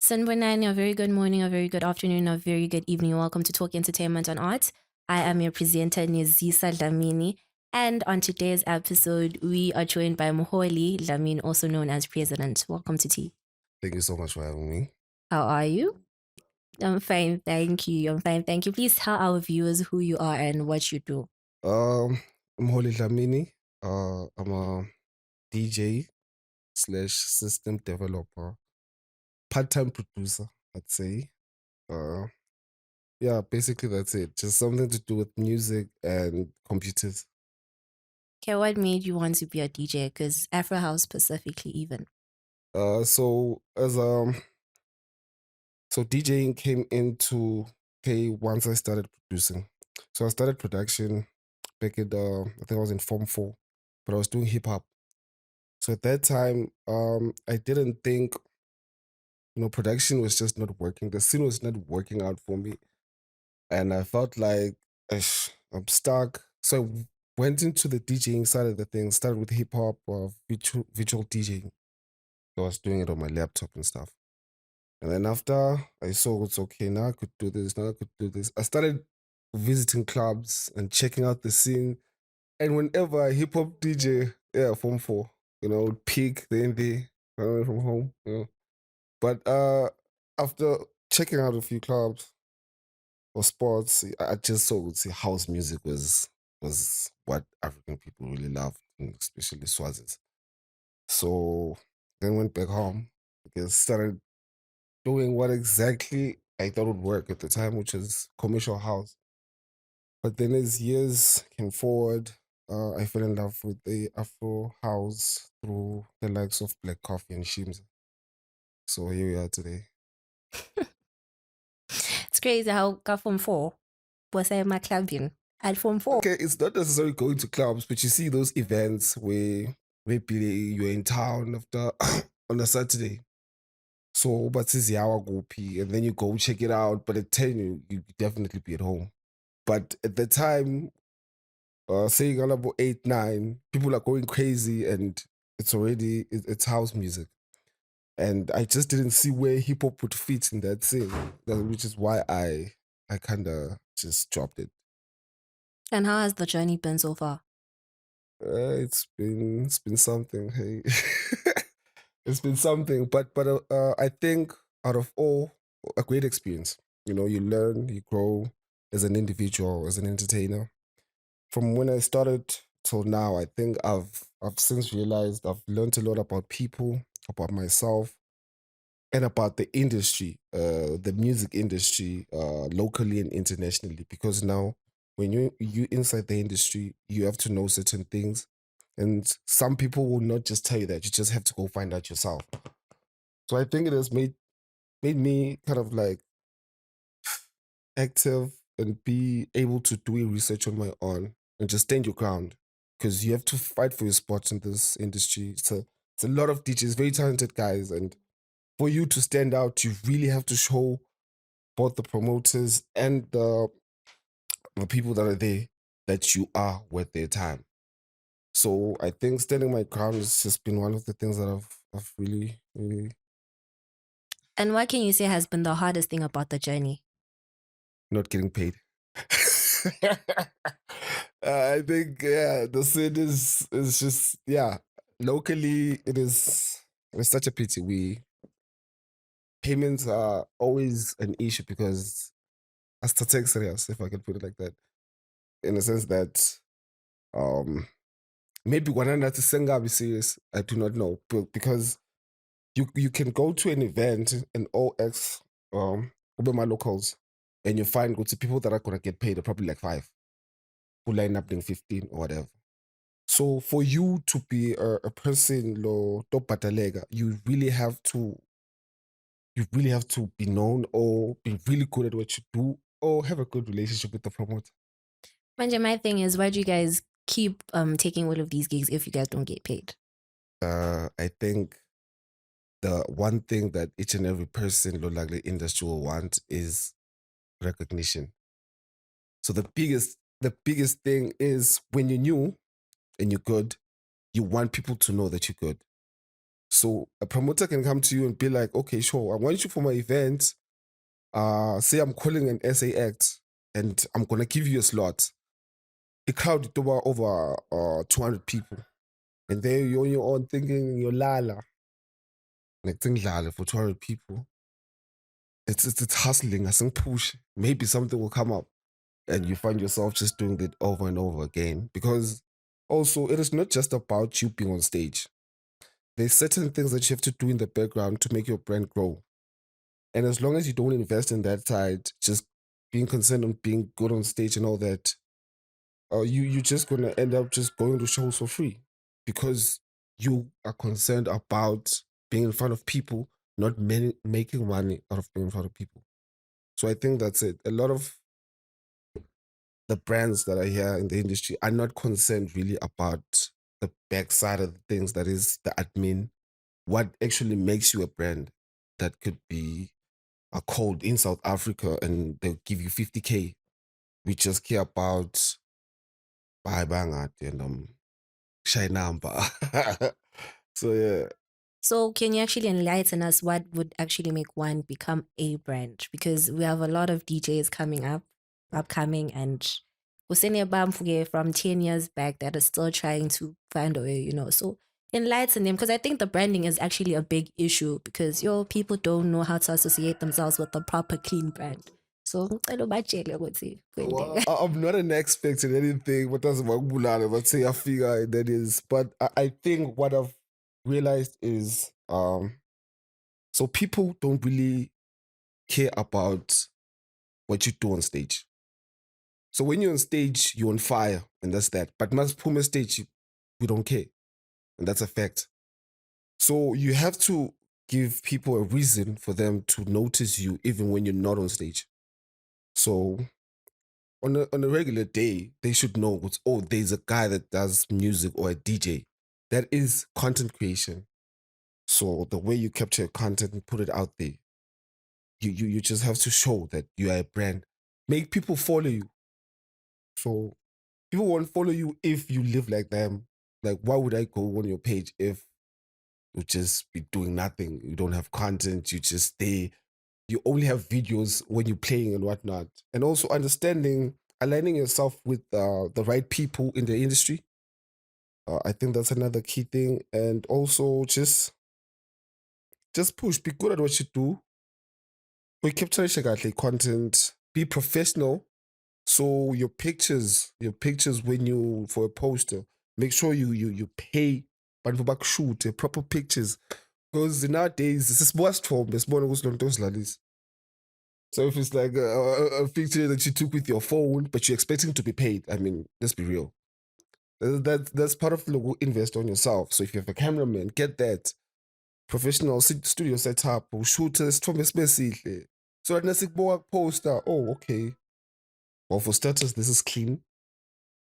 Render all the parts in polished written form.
Sanbonani, a very good morning, a very good afternoon, a very good evening. Welcome to Talk Entertainment and Art. I am your presenter, Nizisa Dlamini. And on today's episode, we are joined by Moholi Dlamini, also known as President. Welcome to Tea. Thank you so much for having me. How are you? I'm fine, thank you. I'm fine, thank you. Please tell our viewers who you are and what you do. I'm Holly Dlamini. I'm a DJ slash system developer, part-time producer, I'd say. Uh, yeah, basically that's it. Just something to do with music and computers. Okay, what made you want to be a DJ? Because Afro House specifically, even. So DJing came into play once I started producing. So I started production back at I think I was in Form 4, but I was doing hip hop. So at that time, I didn't think production was just not working. The scene was not working out for me. And I felt like I'm stuck. So I went into the DJing side of the thing, started with hip hop or virtual DJing. I was doing it on my laptop and stuff. And then after I saw it's okay, now I could do this, now I could do this. I started visiting clubs and checking out the scene. And whenever a hip hop DJ, yeah, Form 4, would peak, then they run away from home. But after checking out a few clubs or spots, I just saw see house music was what African people really loved, and especially Swazis. So then went back home because started doing what exactly I thought would work at the time, which was commercial house. But then as years came forward, I fell in love with the Afro house through the likes of Black Coffee and Shims. So here we are today. It's crazy how got from 4 was I my clubbing at Form 4. Okay, it's not necessarily going to clubs, but you see those events where maybe you're in town after on a Saturday. So, but it's hour go pee, and then you go check it out. But at 10, you definitely be at home. But at the time, saying all about 8, 9, people are going crazy, and it's house music. And I just didn't see where hip hop would fit in that scene, which is why I kind of just dropped it. And how has the journey been so far? It's been something. Hey, it's been something. But I think out of all, a great experience. You learn, you grow as an individual, as an entertainer. From when I started till now, I think I've since realized I've learned a lot about people, about myself, and about the industry, the music industry, locally and internationally. Because now, when you inside the industry, you have to know certain things, and some people will not just tell you that. You just have to go find out yourself. So I think it has made me kind of like active and be able to do research on my own and just stand your ground because you have to fight for your spot in this industry. It's a lot of DJs, very talented guys, and for you to stand out, you really have to show both the promoters and the people that are there that you are worth their time. So I think standing my ground has just been one of the things that I've really And what can you say has been the hardest thing about the journey? not getting paid. I think the scene is just locally it's such a pity. We payments are always an issue because as to take serious, if I can put it like that, in the sense that um maybe one another to be serious. I do not know, but because you can go to an event in OX over my locals, and you find go to people that are gonna get paid are probably like 5 who line up doing 15 or whatever. So for you to be a person lo top batalega, you really have to be known or be really good at what you do or have a good relationship with the promoter. Manja, my thing is, why do you guys keep taking all of these gigs if you guys don't get paid? I think the one thing that each and every person lo like the industry will want is recognition. So the biggest thing is when you're new and you're good, you want people to know that you're good. So a promoter can come to you and be like, okay, sure, I want you for my event. Say I'm calling an SA act and I'm gonna give you a slot. The crowd is over 200 people. And there you're on your own thinking you're lala. Like think lala for 200 people. It's hustling, I think push. Maybe something will come up and you find yourself just doing it over and over again. Because also it is not just about you being on stage. There's certain things that you have to do in the background to make your brand grow. And as long as you don't invest in that side, just being concerned on being good on stage and all that, you're just gonna end up just going to shows for free because you are concerned about being in front of people, not making money out of being in front of people. So I think that's it. A lot of the brands that are here in the industry are not concerned really about the backside of the things, that is the admin, what actually makes you a brand that could be a code in South Africa and they'll give you 50K. We just care about buy bang and shy number. So yeah. So, can you actually enlighten us what would actually make one become a brand? Because we have a lot of DJs coming up, upcoming, and Kusene Bamfuge from 10 years back that are still trying to find a way, So, enlighten them because I think the branding is actually a big issue because people don't know how to associate themselves with a proper clean brand. So, ngicela ubatshele ukuthi Well, kwenzeka. I'm not an expert in anything, but that's what but say I figure that is. But I think what I've realized is so people don't really care about what you do on stage. So when you're on stage, you're on fire, and that's that. But must pull stage, we don't care. And that's a fact. So you have to give people a reason for them to notice you even when you're not on stage. So on a regular day, they should know what's oh, there's a guy that does music or a DJ. That is content creation. So the way you capture content and put it out there, you just have to show that you are a brand. Make people follow you. So people won't follow you if you live like them. Like, why would I go on your page if you just be doing nothing? You don't have content, you just stay, you only have videos when you're playing and whatnot. And also understanding, aligning yourself with the right people in the industry. I think that's another key thing. And also just push, be good at what you do. We keep trying content, be professional. So your pictures when you for a poster, make sure you pay but for shoot proper pictures. Because nowadays this is worst form, it's more so if it's like a picture that you took with your phone, but you're expecting to be paid, I mean, let's be real. That's part of the logo. Invest on yourself. So if you have a cameraman, get that professional studio setup or shooters from especially. So that next poster, oh okay. Well, for starters, this is clean.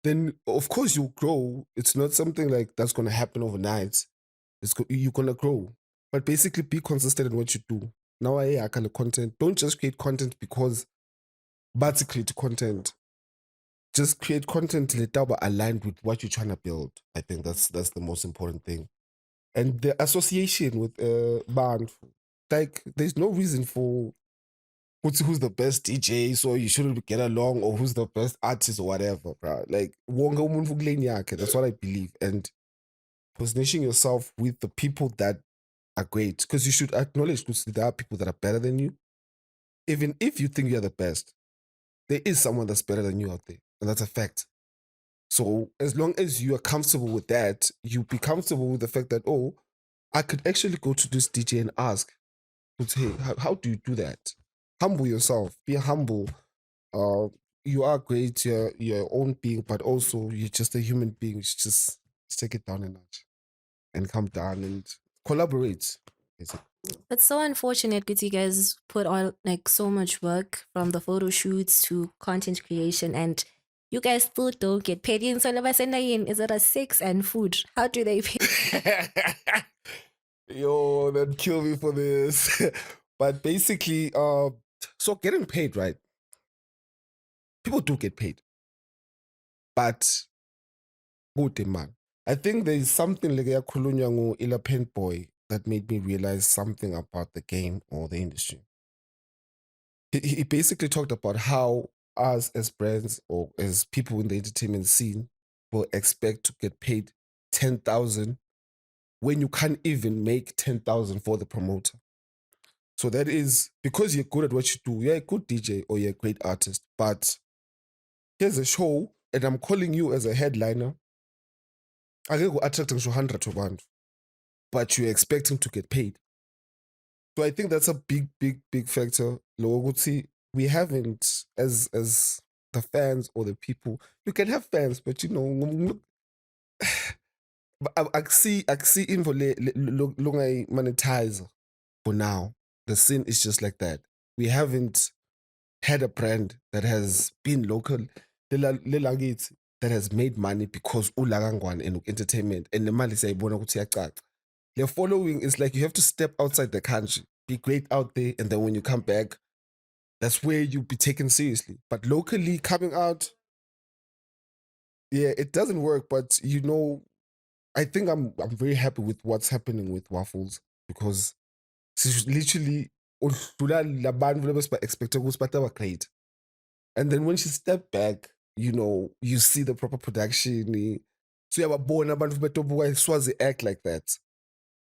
Then of course you grow. It's not something like that's gonna happen overnight. You're gonna grow, but basically be consistent in what you do. Now I kind of content. Don't just create content because but create content. Just create content that aligned with what you're trying to build. I think that's the most important thing. And the association with band, like there's no reason for who's the best DJ, so you shouldn't get along, or who's the best artist or whatever, bro. Like wonke umuntu kuleni yakhe. That's what I believe. And positioning yourself with the people that are great, because you should acknowledge that there are people that are better than you. Even if you think you're the best, there is someone that's better than you out there, and that's a fact. So as long as you are comfortable with that, you be comfortable with the fact that, oh, I could actually go to this DJ and ask, hey, how do you do that? Humble yourself, be humble. Uh, you are great, you're your own being, but also you're just a human being. You should just take it down a notch and come down and collaborate. Basically. It's so unfortunate because you guys put on like so much work from the photo shoots to content creation and you guys still don't get paid. So is it a six and food? How do they pay? Yo, that kill me for this. But basically, so getting paid, right? People do get paid, but good man. I think there is something like a Kulunyangu ila paint boy that made me realize something about the game or the industry. He basically talked about how us as brands or as people in the entertainment scene will expect to get paid 10,000 when you can't even make 10,000 for the promoter. So that is because you're good at what you do. You're a good DJ or you're a great artist, but here's a show and I'm calling you as a headliner. I can go attracting 100 abantu, but you're expecting to get paid. So I think that's a big factor. Loko ukuthi we haven't as the fans or the people. You can have fans, but I see info long monetize for now. The scene is just like that. We haven't had a brand that has been local, that has made money because ulakangwane and entertainment and the mali sayibona ukuthi iyacaca. The following is like you have to step outside the country, be great out there, and then when you come back, that's where you'll be taken seriously. But locally coming out, yeah, it doesn't work. But I think I'm very happy with what's happening with Waffles because she's literally udlula labantu lebesiba-expecte ukuthi bataba great. And then when she stepped back, you see the proper production. So uyababona abantu betobuka Swazi act like that,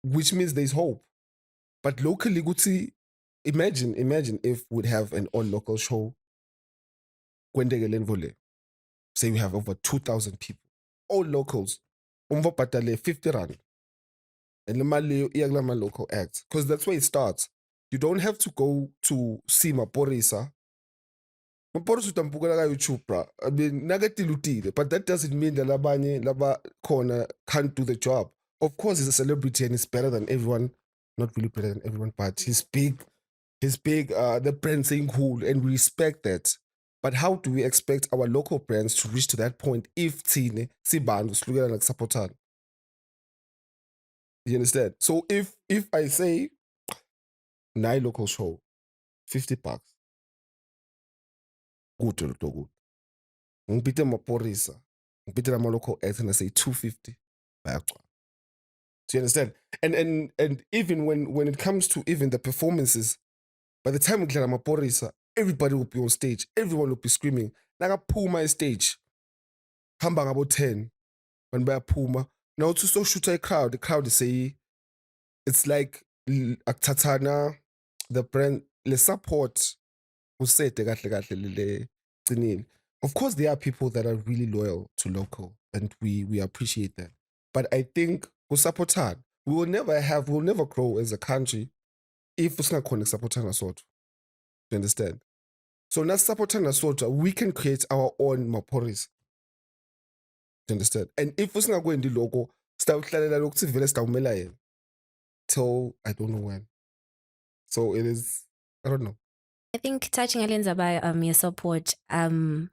which means there's hope. But locally, Gucci, imagine if we'd have an all local show. Kwendeke Lenvole. Say we have over 2,000 people, all locals. Umva patale 50 rand. And the Mali iyagla local acts. Because that's where it starts. You don't have to go to see Maporisa. Maporisa utampukela ka YouTube, bra. I mean, nagatilutile. But that doesn't mean that labanye, laba corner can't do the job. Of course, he's a celebrity and he's better than everyone. Not really better than everyone, but he's big. He's big, the brand saying cool, and we respect that. But how do we expect our local brands to reach to that point if Tine, Sibandu, Slugera, like Sapotan? You understand? So if I say nine local show, 50 bucks, good to good. Ngipite Maporisa, ngipite my local ads and I say 250. Do you understand? And even when it comes to even the performances, by the time we get Maporisa, everybody will be on stage. Everyone will be screaming. Nakaphuma stage. Hamba ngabo 10. When bayaphuma. Now to so shoot a crowd, the crowd is say it's like akuthathana the brand le support usete kahle kahle le gcinile. Of course there are people that are really loyal to local and we appreciate that. But I think kusupportana we will never grow as a country if usingakhona kusupportana sodwa. You understand? So now supportana sodwa we can create our own Maporis. You understand? And if usingakwendi lokho sitawuhlalela lokuthi vele sitawumela yena till I don't know when. So it is, I don't know. I think touching Alenza by your support, that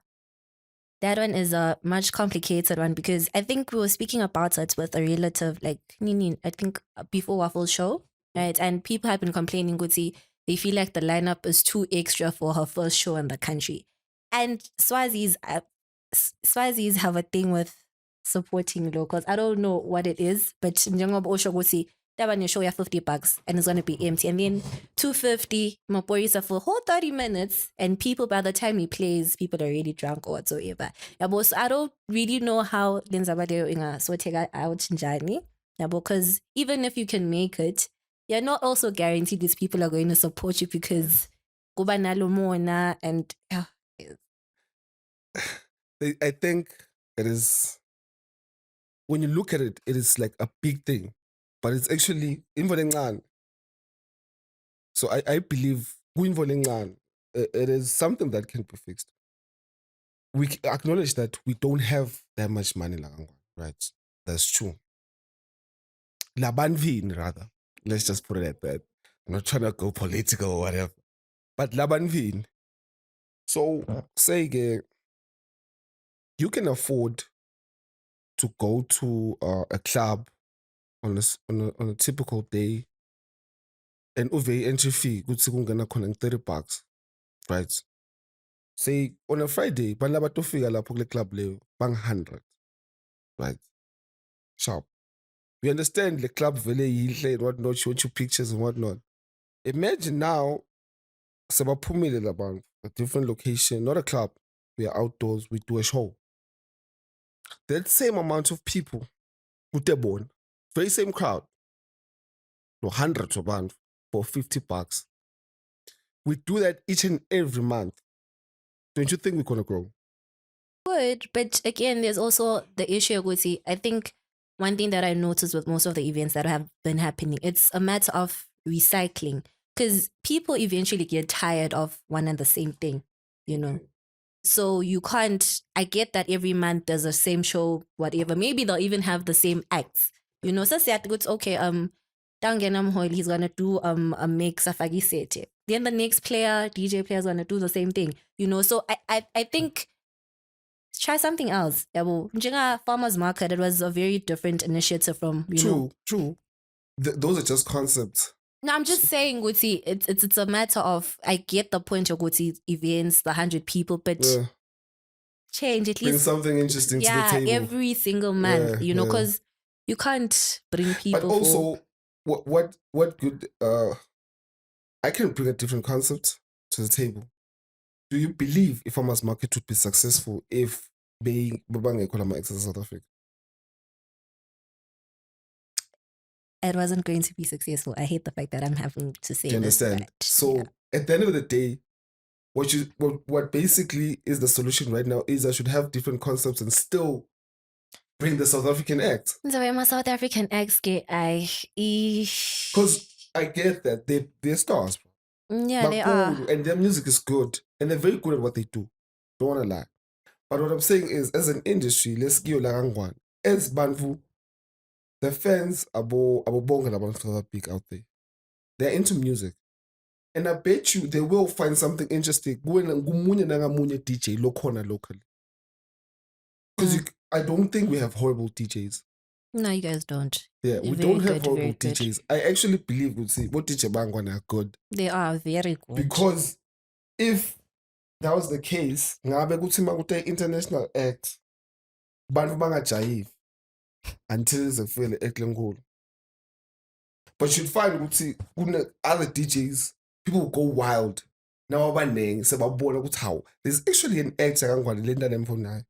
one is a much complicated one because I think we were speaking about it with a relative, like Nini, I think before Waffle's show, right? And people have been complaining, Guti, they feel like the lineup is too extra for her first show in the country. And Swazis have a thing with supporting locals. I don't know what it is, but njengoba usho ukuthi that one you show you 50 bucks and it's gonna be empty. And then 250 Maporisa for a whole 30 minutes. And people by the time he plays, people are really drunk or whatsoever. Yabo, so I don't really know how Lenzabadeo inga so take out njani. Because even if you can make it, you're not also guaranteed these people are going to support you because kuba nalo mona and I think it is, when you look at it, it is like a big thing, but it's actually involving. So I believe involving it is something that can be fixed. We acknowledge that we don't have that much money, right? That's true. Labanvin, rather. Let's just put it at that. I'm not trying to go political or whatever. But Labanvin. So say you can afford to go to a club on a typical day and uve entry fee kuthi kungena khona 30 bucks, right? Say on a Friday bantu abatofika lapho kule club leyo bang 100, right? Sharp. We understand the club vele and whatnot, she wants you pictures and whatnot. Imagine now, Sabapumile about a different location, not a club. We are outdoors, we do a show. That same amount of people, Utebon, very same crowd, no hundreds of bands for $50. We do that each and every month. Don't you think we're gonna grow? Good, but again, there's also the issue with I think one thing that I noticed with most of the events that have been happening, it's a matter of recycling because people eventually get tired of one and the same thing, you know. So you can't. I get that every month there's the same show, whatever. Maybe they'll even have the same acts, you know. So say it's okay. Tangenam Hoyle, he's gonna do a mix of Agisete. Then the next DJ player is gonna do the same thing, you know. So I think try something else. Yabo. Njenga Farmers Market, it was a very different initiative from, you know. True. Those are just concepts. No, I'm just saying, Guti, it's a matter of, I get the point of Guti events, the 100 people, but change at bring least something interesting to the table. Every single month, you know, because you can't bring people. But also, what good? I can bring a different concept to the table. Do you believe if Farmers Market would be successful if being Babang access South Africa? It wasn't going to be successful. I hate the fact that I'm having to say. Do you understand? So at the end of the day, what basically is the solution right now is I should have different concepts and still bring the South African act. So my South African acts because I get that they're stars. Yeah, they are. And their music is good. And they're very good at what they do. Don't want to lie. But what I'm saying is, as an industry, let's give Larangwan. As Banfu, the fans abo bonga abantu big out there. They're into music. And I bet you they will find something interesting. DJ locally. Because I don't think we have horrible DJs. No, you guys don't. Yeah, we don't have horrible DJs. I actually believe what DJ Bangwana are good. They are very good. Because if that was the case, ngabe kuthi makute international act, bantu bangajayivi until izefile eklenkulu. But you'd find ukuthi other DJs, people go wild. Now abaningi sebabona ukuthi how there's actually an act akangwane le nto emfonayo.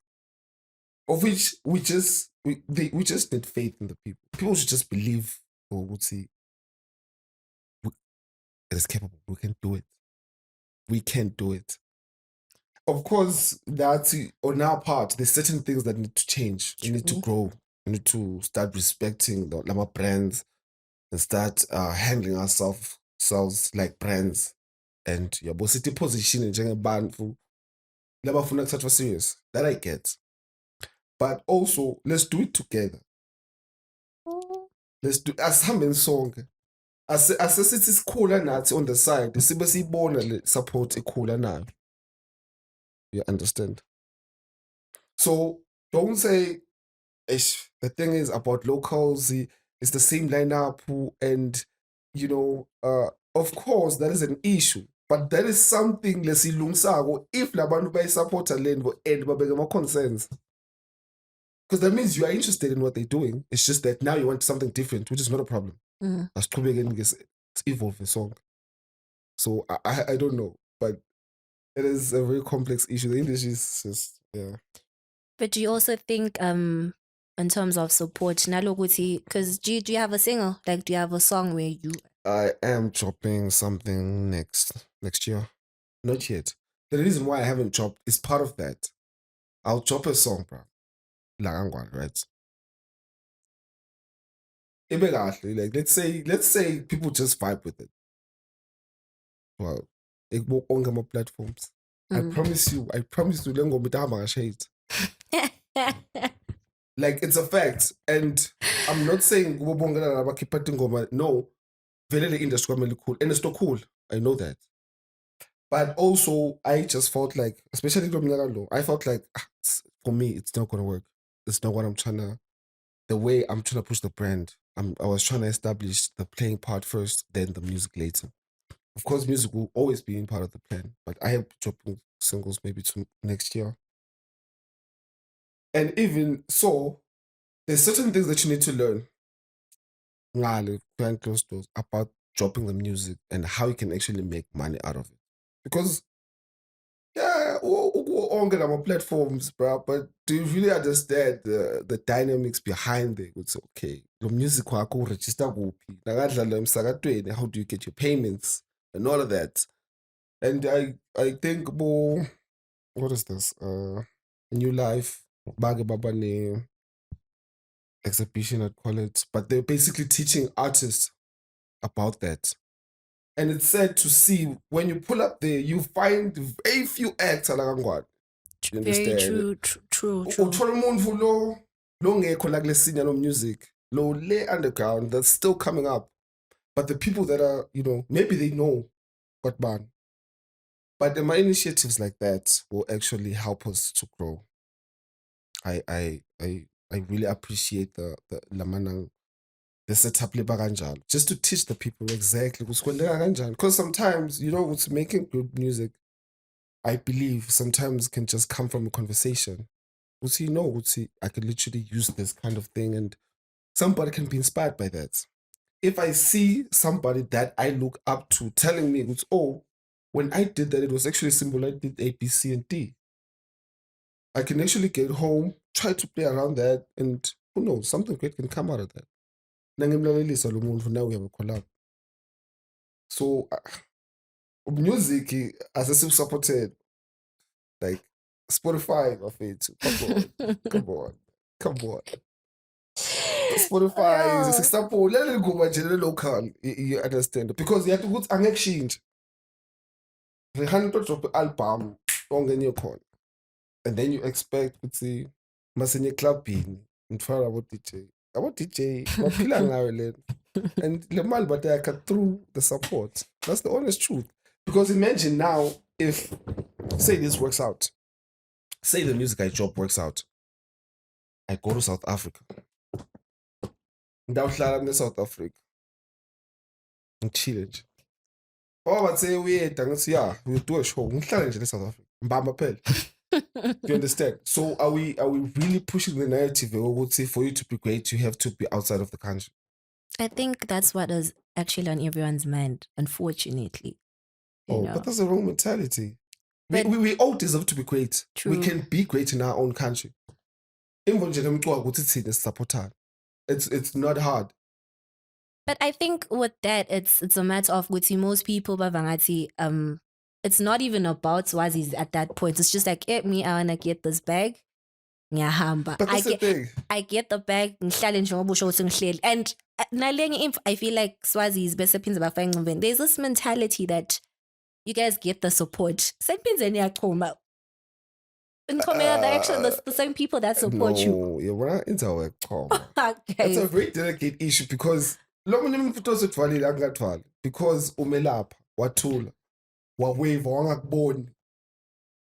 Of which we just need faith in the people. People should just believe ukuthi it is capable. We can do it. We can do it. Of course, that's on our part. There's certain things that need to change. We need to grow. We need to start respecting the Lama brands and start handling ourselves like brands. And your city position in Jenga Banfu, never for such a serious. That I get. But also, let's do it together. Let's do as Hamen song. As it is cooler now on the side. The CBC born support a cooler now. You understand? So don't say the thing is about locals, it's the same lineup, and you know, of course that is an issue. But that is something lesilungsago if labantu support a land and babega concerns. Because that means you are interested in what they're doing. It's just that now you want something different, which is not a problem. That's probably again it's evolve the song. So I don't know, but it is a very complex issue. The English is just But do you also think in terms of support, because do you have a single? Like, do you have a song where you? I am chopping something next year. Not yet. The reason why I haven't chopped is part of that. I'll chop a song, bro. Langangwan, right? Like let's say people just vibe with it. Well, it will on more platforms. I promise you, Lengo Mitama shade. Like it's a fact. And I'm not saying no. Very industry cool. And it's not cool. I know that. But also I just felt like, especially I felt like for me it's not gonna work. It's not what I'm trying to the way I'm trying to push the brand. I was trying to establish the playing part first, then the music later. Of course, music will always be in part of the plan, but I am dropping singles maybe to next year. And even so, there's certain things that you need to learn. ngale behind closed doors about dropping the music and how you can actually make money out of it. Because yeah, all get on platforms, bro. But do you really understand the dynamics behind it? It's okay. The music wakho register kuphi? Nakadlala emsakatweni, how do you get your payments and all of that? And I think what is this? New Life, Bage Baba ne exhibition at college, but they're basically teaching artists about that. And it's sad to see when you pull up there, you find very few acts alakangwane. You Very understand? true. Uthola umuntu lo ngekho la kule scene yalo music, lo le underground that's still coming up. But the people that are, maybe they know what man. But my initiatives like that will actually help us to grow. I really appreciate the lamanang the setup leba kanjalo, just to teach the people exactly ukuthi kwenzeka kanjani. Because sometimes, what's making good music, I believe sometimes can just come from a conversation. I could literally use this kind of thing and somebody can be inspired by that. If I see somebody that I look up to telling me, oh, when I did that, it was actually simple. I did A, B, C, and D. I can actually get home, try to play around that, and who knows, something great can come out of that. Nangimlalelisa lo muntu, now we have a collab. So music asesiwusupported like Spotify bafethu. Come on. Come on. Spotify Oh. sisapho leli ngoma nje local, you understand, because yathi ukuthi angeke kushintshe. Rihanna to drop album ongenye khona, and then you expect ukuthi masenye clubini ngithwala abo DJ baphila ngayo lena, and le mali batayakha through the support. That's the honest truth. Because imagine now, if say this works out, say the music I drop works out, I go to South Africa, ndawuhlala ne-South Africa ngichile nje. Oh, bathe uyeda ngithi yeah, we'll do a show, ngihlale nje ne-South Africa mbamba phela. You understand? So are we really pushing the narrative ukuthi for you to be great you have to be outside of the country? I think that's what is actually on everyone's mind, unfortunately. But that's the wrong mentality. But we all deserve to be great. True. We can be great in our own country. Imvo nje nemculo ukuthi thina sisupportana. It's not hard. But I think with that, it's a matter of with most people, bavangati, it's not even about Swazis at that point. It's just like, me, I wanna get this bag. Ngiyahamba. But that's the thing. I get the bag, ngihlale nje ngoba usho ukuthi ngihleli. And nalenye imf, I feel like Swazis bese phinze bafake ngcondweni. There's this mentality that you guys get the support. Senphinze niyachoma. The same people that support you. No, yeah, we're not into our trauma. Okay. That's a very delicate issue because lo munye umuntu futhi osethwalile angathwali because umelapha wathula wawave wangakuboni,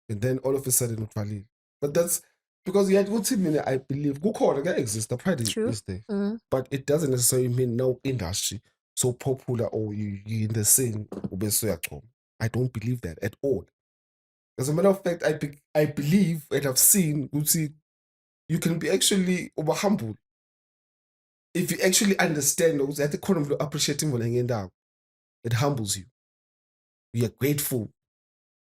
and then all of a sudden uthwalile. But that's because you had ukuthi mina I believe kukhona exist the pride is there. But it doesn't necessarily mean no industry so popular or you in the scene ubese uyachoma. I don't believe that at all. As a matter of fact, I believe and I've seen you can be actually over humble if you actually understand those at the corner of appreciating when it humbles you. You are grateful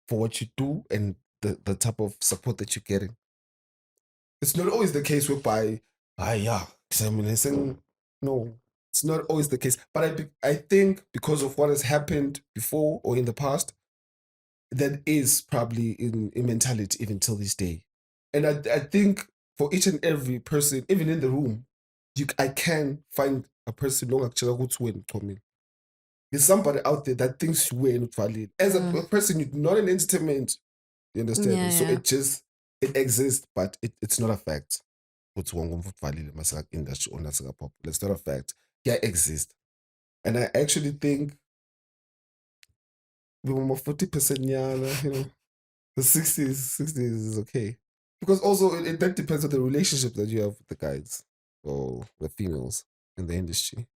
for what you do and the type of support that you're getting. It's not always the case whereby, no, it's not always the case. But I think because of what has happened before or in the past, that is probably in mentality even till this day. And I think for each and every person, even in the room, I can find a person there's somebody out there that thinks you were valid. As a person, you're not in entertainment, you understand? Yeah, so yeah. it exists, but it's not a fact. It's industry or not popular. It's not a fact. Yeah, it exists. And I actually think we were 40% the 60s is okay. Because also that depends on the relationship that you have with the guys or the females in the industry.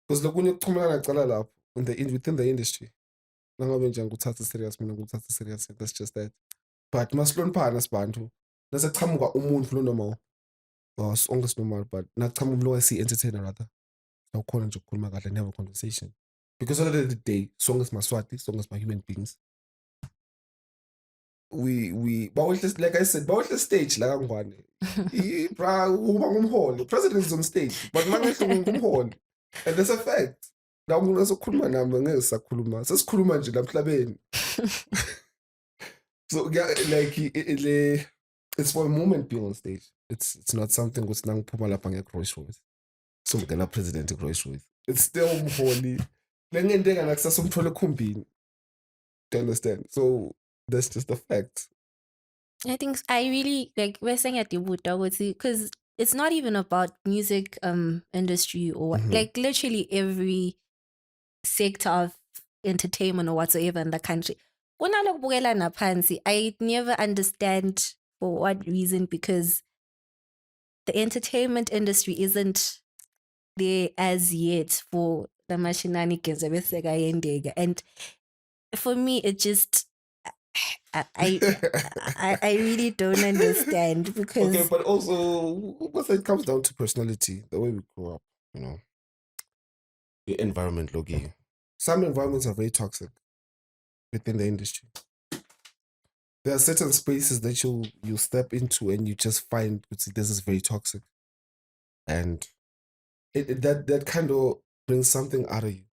Because look, when you're within the industry, serious, serious, that's just that. But masihloniphana sibantu. Nasaqhamuka umuntu lo normal. Or only normal, but not come low as entertainer rather. awukhona nje ukukhuluma kahle and have a conversation. Because at the end of the day, song is Maswati, song is my human beings. We like I said, the stage like angwane. Bra uba ngumholi. President is on stage, but mangehle ngumholi. And that's a fact. La umuntu esokhuluma nami ngeke sakhuluma. Sesikhuluma nje la emhlabeni. So yeah, like it's for a moment being on stage. It's not something ukuthi nangiphuma lapha nge-Rolls Royce. So ngena president e-Rolls Royce. It's still umholi. Le ngento engana kusasa umthole ekhumbini. Do you understand? So that's just a fact. I think I really like we're saying at the because it's not even about music industry or what, like literally every sector of entertainment or whatsoever in the country. I never understand for what reason, because the entertainment industry isn't there as yet for the mashinanigans. And for me, it just I really don't understand, because okay, but also it comes down to personality, the way we grow up, the environment, Logi. Some environments are very toxic within the industry. There are certain spaces that you step into and you just find this is very toxic, and that kind of brings something out of you.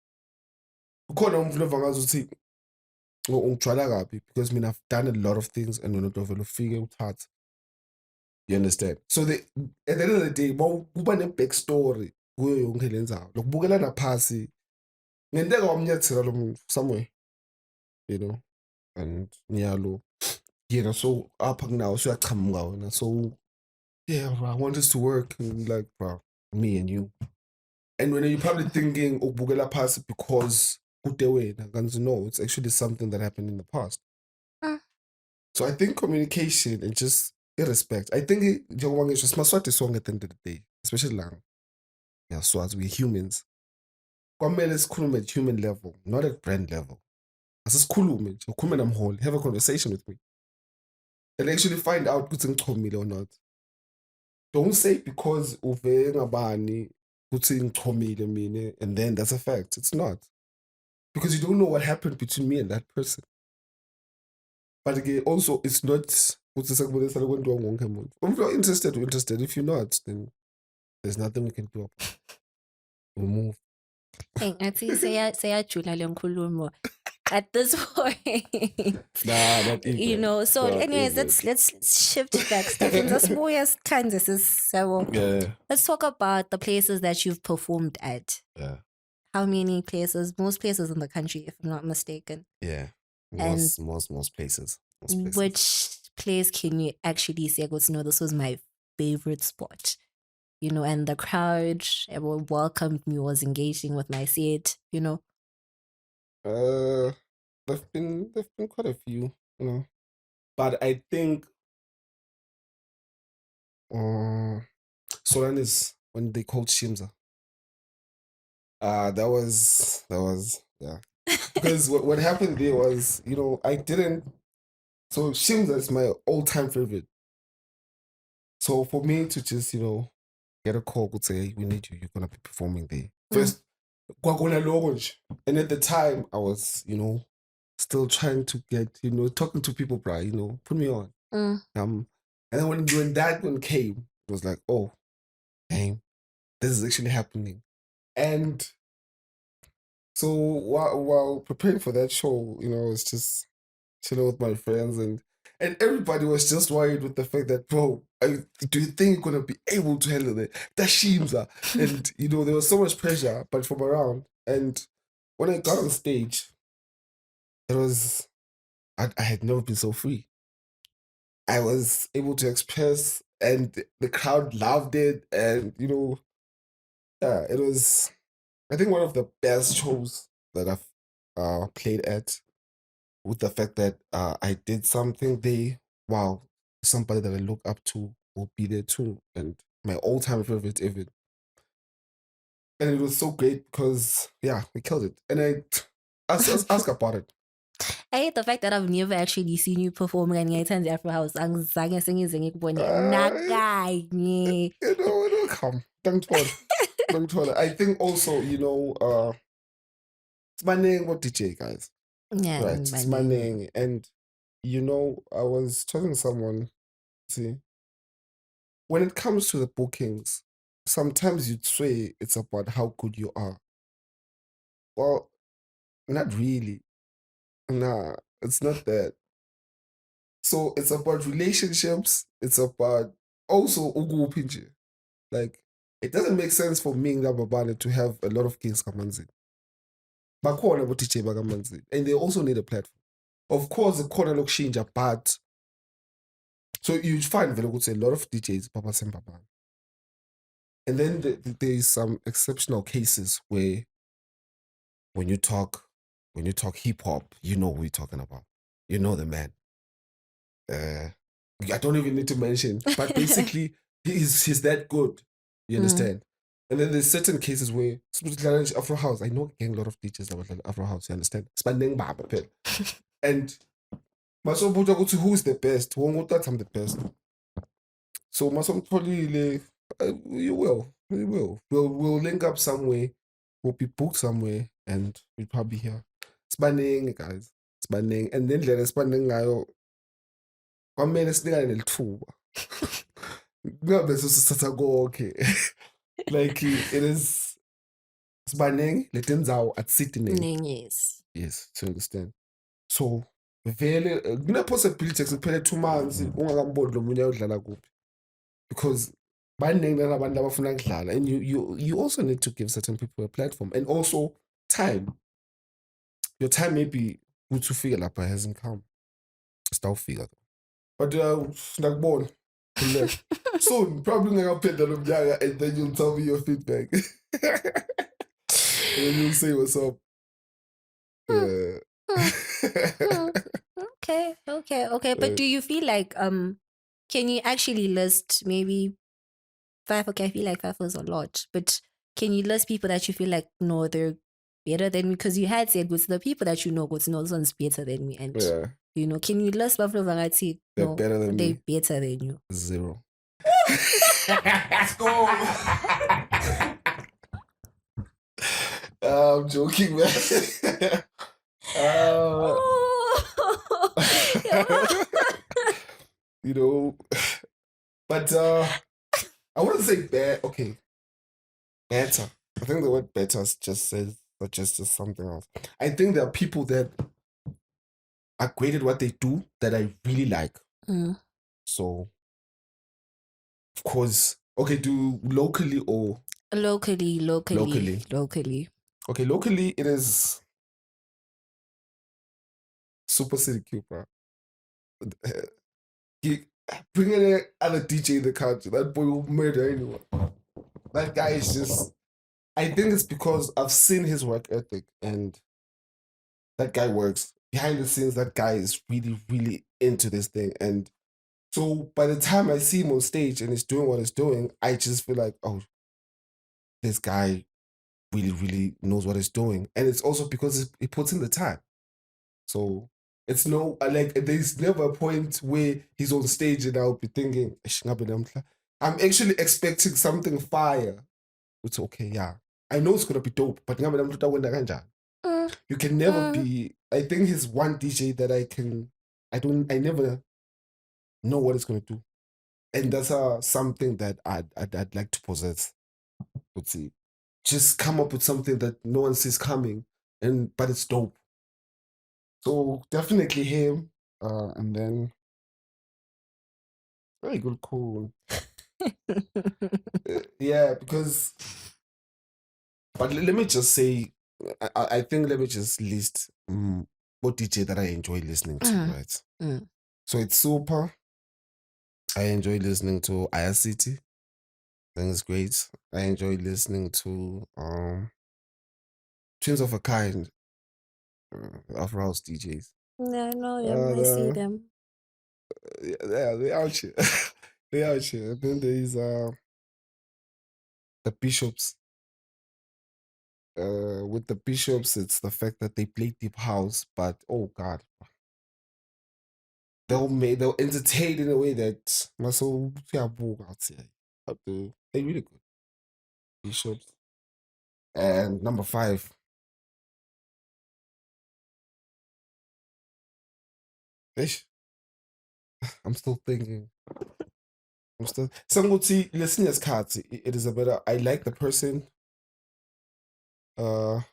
Because I've done a lot of things and when I figure out hard. You understand? So at the end of the day, kuba ne-backstory kuyo yonke le nzawo. Lokubukela naphasi ngenteka wamnyathela lo muntu somewhere, and nyalo so apha kunawo uyachamuka wena. So yeah, bro, I want us to work, and like, bro, me and you. And when you're probably thinking ukubukela phasi because kude wena, kanti no, it's actually something that happened in the past. So I think communication and just respect. I think njengoba ngisho simaswati song at the end of the day, especially lang. Yeah, so as we're humans, kwamele sikhulume at human level, not at brand level. Asisikhulume nje, ukhulume namholi, have a conversation with me, and actually find out ukuthi ngichomile or not. Don't say because uve ngabani ukuthi ngichomile mina, and then that's a fact. It's not. Because you don't know what happened between me and that person. But again, also, it's not ukuthi sekubonisa lokwenziwa wonke umuntu. If you're interested, we're interested. If you're not, then there's nothing we can do about it. We'll move. Seyajula le nkulumo at this point. Nah, not even. So Not anyways, even. let's shift it back. Yeah. Let's talk about the places that you've performed at. Yeah. How many places? Most places in the country, if I'm not mistaken. Yeah. Most places. Most places. Which place can you actually say, this was my favorite spot? And the crowd, everyone welcomed me, was engaging with my set, There've been quite a few, But I think Solan is when they called Shimza. That was yeah. Because what happened there was, I didn't. So Shimza is my all-time favorite. So for me to just, get a call, would say, hey, we need you. You're gonna be performing there. First, and at the time I was, still trying to get, talking to people, bro, put me on. And then when that one came, it was like, oh, damn, this is actually happening. And so while preparing for that show, I was just chilling with my friends, and everybody was just worried with the fact that, bro, do you think you're gonna be able to handle it? That Shimza. And there was so much pressure, but from around. And when I got on stage, it was I had never been so free. I was able to express, and the crowd loved it, and yeah, it was, I think, one of the best shows that I've played at, with the fact that I did something there. Wow, somebody that I look up to will be there too, and my all-time favorite even. And it was so great because, yeah, we killed it. And I ask about it. I hate the fact that I've never actually seen you performing and ngiyayithanda Afro House. Angizange sengize ngikubone nakanye. It'll come. Don't worry. I think also, it's my name what DJ guys. Yeah, Right. my It's my name. name. And I was telling someone, see, when it comes to the bookings, sometimes you'd say it's about how good you are. Well, not really. Nah, it's not that. So it's about relationships. It's about also ukuphi nje. Like it doesn't make sense for me ngababane to have a lot of gigs kamanzini. Bakhona abo DJ bakamanzini, and they also need a platform. Of course, ikhona lokushintsha, but so you find vele ukuthi a lot of DJs papa sembabane. And then there is some exceptional cases where when you talk hip hop, you know who you're talking about. You know the man. I don't even need to mention, but basically he's that good. You understand? And then there's certain cases where Afro House. I know a lot of teachers that would Afro House, you understand? Spending baba pen. And masobuja ukuthi who's the best? Won't that I'm the best. So masom probably you will. You will. We'll link up somewhere. We'll be booked somewhere and we'll probably here. Spanning, guys. Spanning. And then let us spanning kwamele sinikane nelithuba. Kungabe sesithatha konke. Like it is sibaningi letindzawo atsidiningi. Yes, to understand. So vele kune-possibility kuphele 2 months ungakamboni lo munye ayodlala kuphi, because baningi nalabantu abafuna kudlala, and you also need to give certain people a platform, and also time. Your time maybe ukuthi ufike lapha hasn't come. Sitawufika though. But nakubona soon, probably ngakaphenda lo mnyaka, and then you'll tell me your feedback. And then you'll say what's up. Yeah. Okay. But do you feel like can you actually list maybe 5? Okay, I feel like 5 was a lot, but can you list people that you feel like no, they're better than me? Because you had said with the people that you know, this one's better than me, and can you list Buffalo Variety? They're No, better than they're me. better than you. 0. Let's go. I'm joking, man. But I wouldn't say bad. Okay, better. I think the word better just says suggests something else. I think there are people that are great at what they do that I really like. So, of course, okay, do locally or locally. Okay, locally it is Super City Cooper. Bring in other DJ in the country, that boy will murder anyone. That guy is just. I think it's because I've seen his work ethic, and that guy works behind the scenes. That guy is really, really into this thing, and so by the time I see him on stage and he's doing what he's doing, I just feel like, oh, this guy really, really knows what he's doing, and it's also because he puts in the time. So it's no like there's never a point where he's on stage and I'll be thinking, I'm actually expecting something fire. It's okay, yeah. I know it's gonna be dope, but you can never be. I think he's one DJ that I never know what it's gonna do. And that's something that I'd like to possess. Let's see. Just come up with something that no one sees coming, but it's dope. So definitely him. And then very good, cool. Yeah, because. But let me just say, I think let me just list what DJ that I enjoy listening to, right? So it's Super. I enjoy listening to IRCT. I think it's great. I enjoy listening to Twins of a Kind, Afro House DJs. Yeah, I know them. I see them. Yeah, they out here. They out here. And then there is the Bishops. With the Bishops, it's the fact that they play deep house, but oh god, they'll entertain in a way that muscle they really good. Bishops. And number 5. Ish, I'm still thinking. Sanguti, listen as cards. It is a better. I like the person. And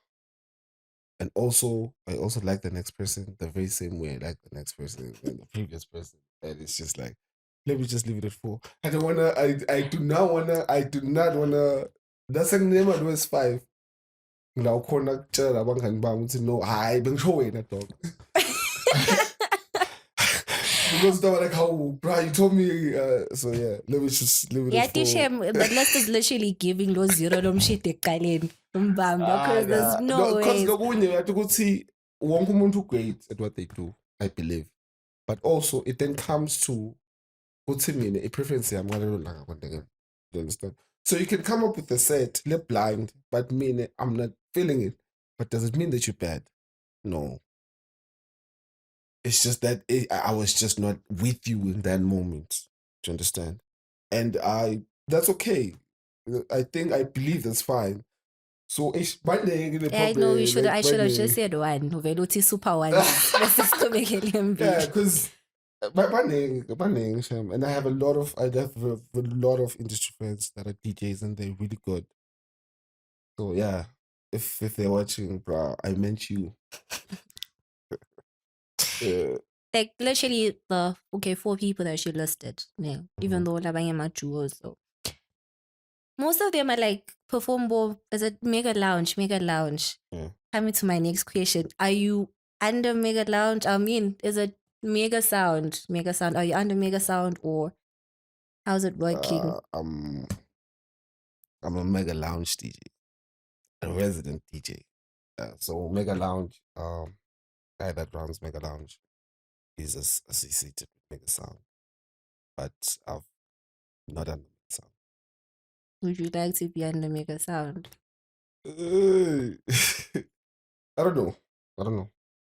also I also like the next person the very same way I like the next person and the previous person. And it's just like, let me just leave it at 4. I don't wanna. I do not wanna. That's the name I do is 5. Now corner tell abangani bami ukuthi no, hayi bengisho wena dog. Because they were like, how, bro, you told me. So yeah, let me just leave it Yeah, at 4. the list is literally giving those zero shit ekaleni. Because there's no Because way. lokunye uyathi ukuthi wonke umuntu great at what they do, I believe. But also it then comes to ukuthi mina i-preference yami ngalelo langa kwenteke. You understand? So you can come up with a set, lip blind, but mean I'm not feeling it. But does it mean that you're bad? No. It's just that I was just not with you in that moment. Do you understand? And that's okay. I believe that's fine. So it's Yeah, I know I should have just said 1. Veluthi super 1. yeah, because and I have a lot of industry friends that are DJs and they're really good. So yeah, if they're watching, bro, I meant you. Like literally the 4 people that she listed. Yeah, even though labanye ma duos. So most of them are like perform more as a mega lounge. Yeah. Coming to my next question. Are you under mega lounge? I mean, is it mega sound? Are you under mega sound or how's it working? I'm a mega lounge DJ, a resident DJ. So mega lounge, guy that runs mega lounge is associated with mega sound, but I've not done mega sound. Would you like to be under mega sound? I don't know.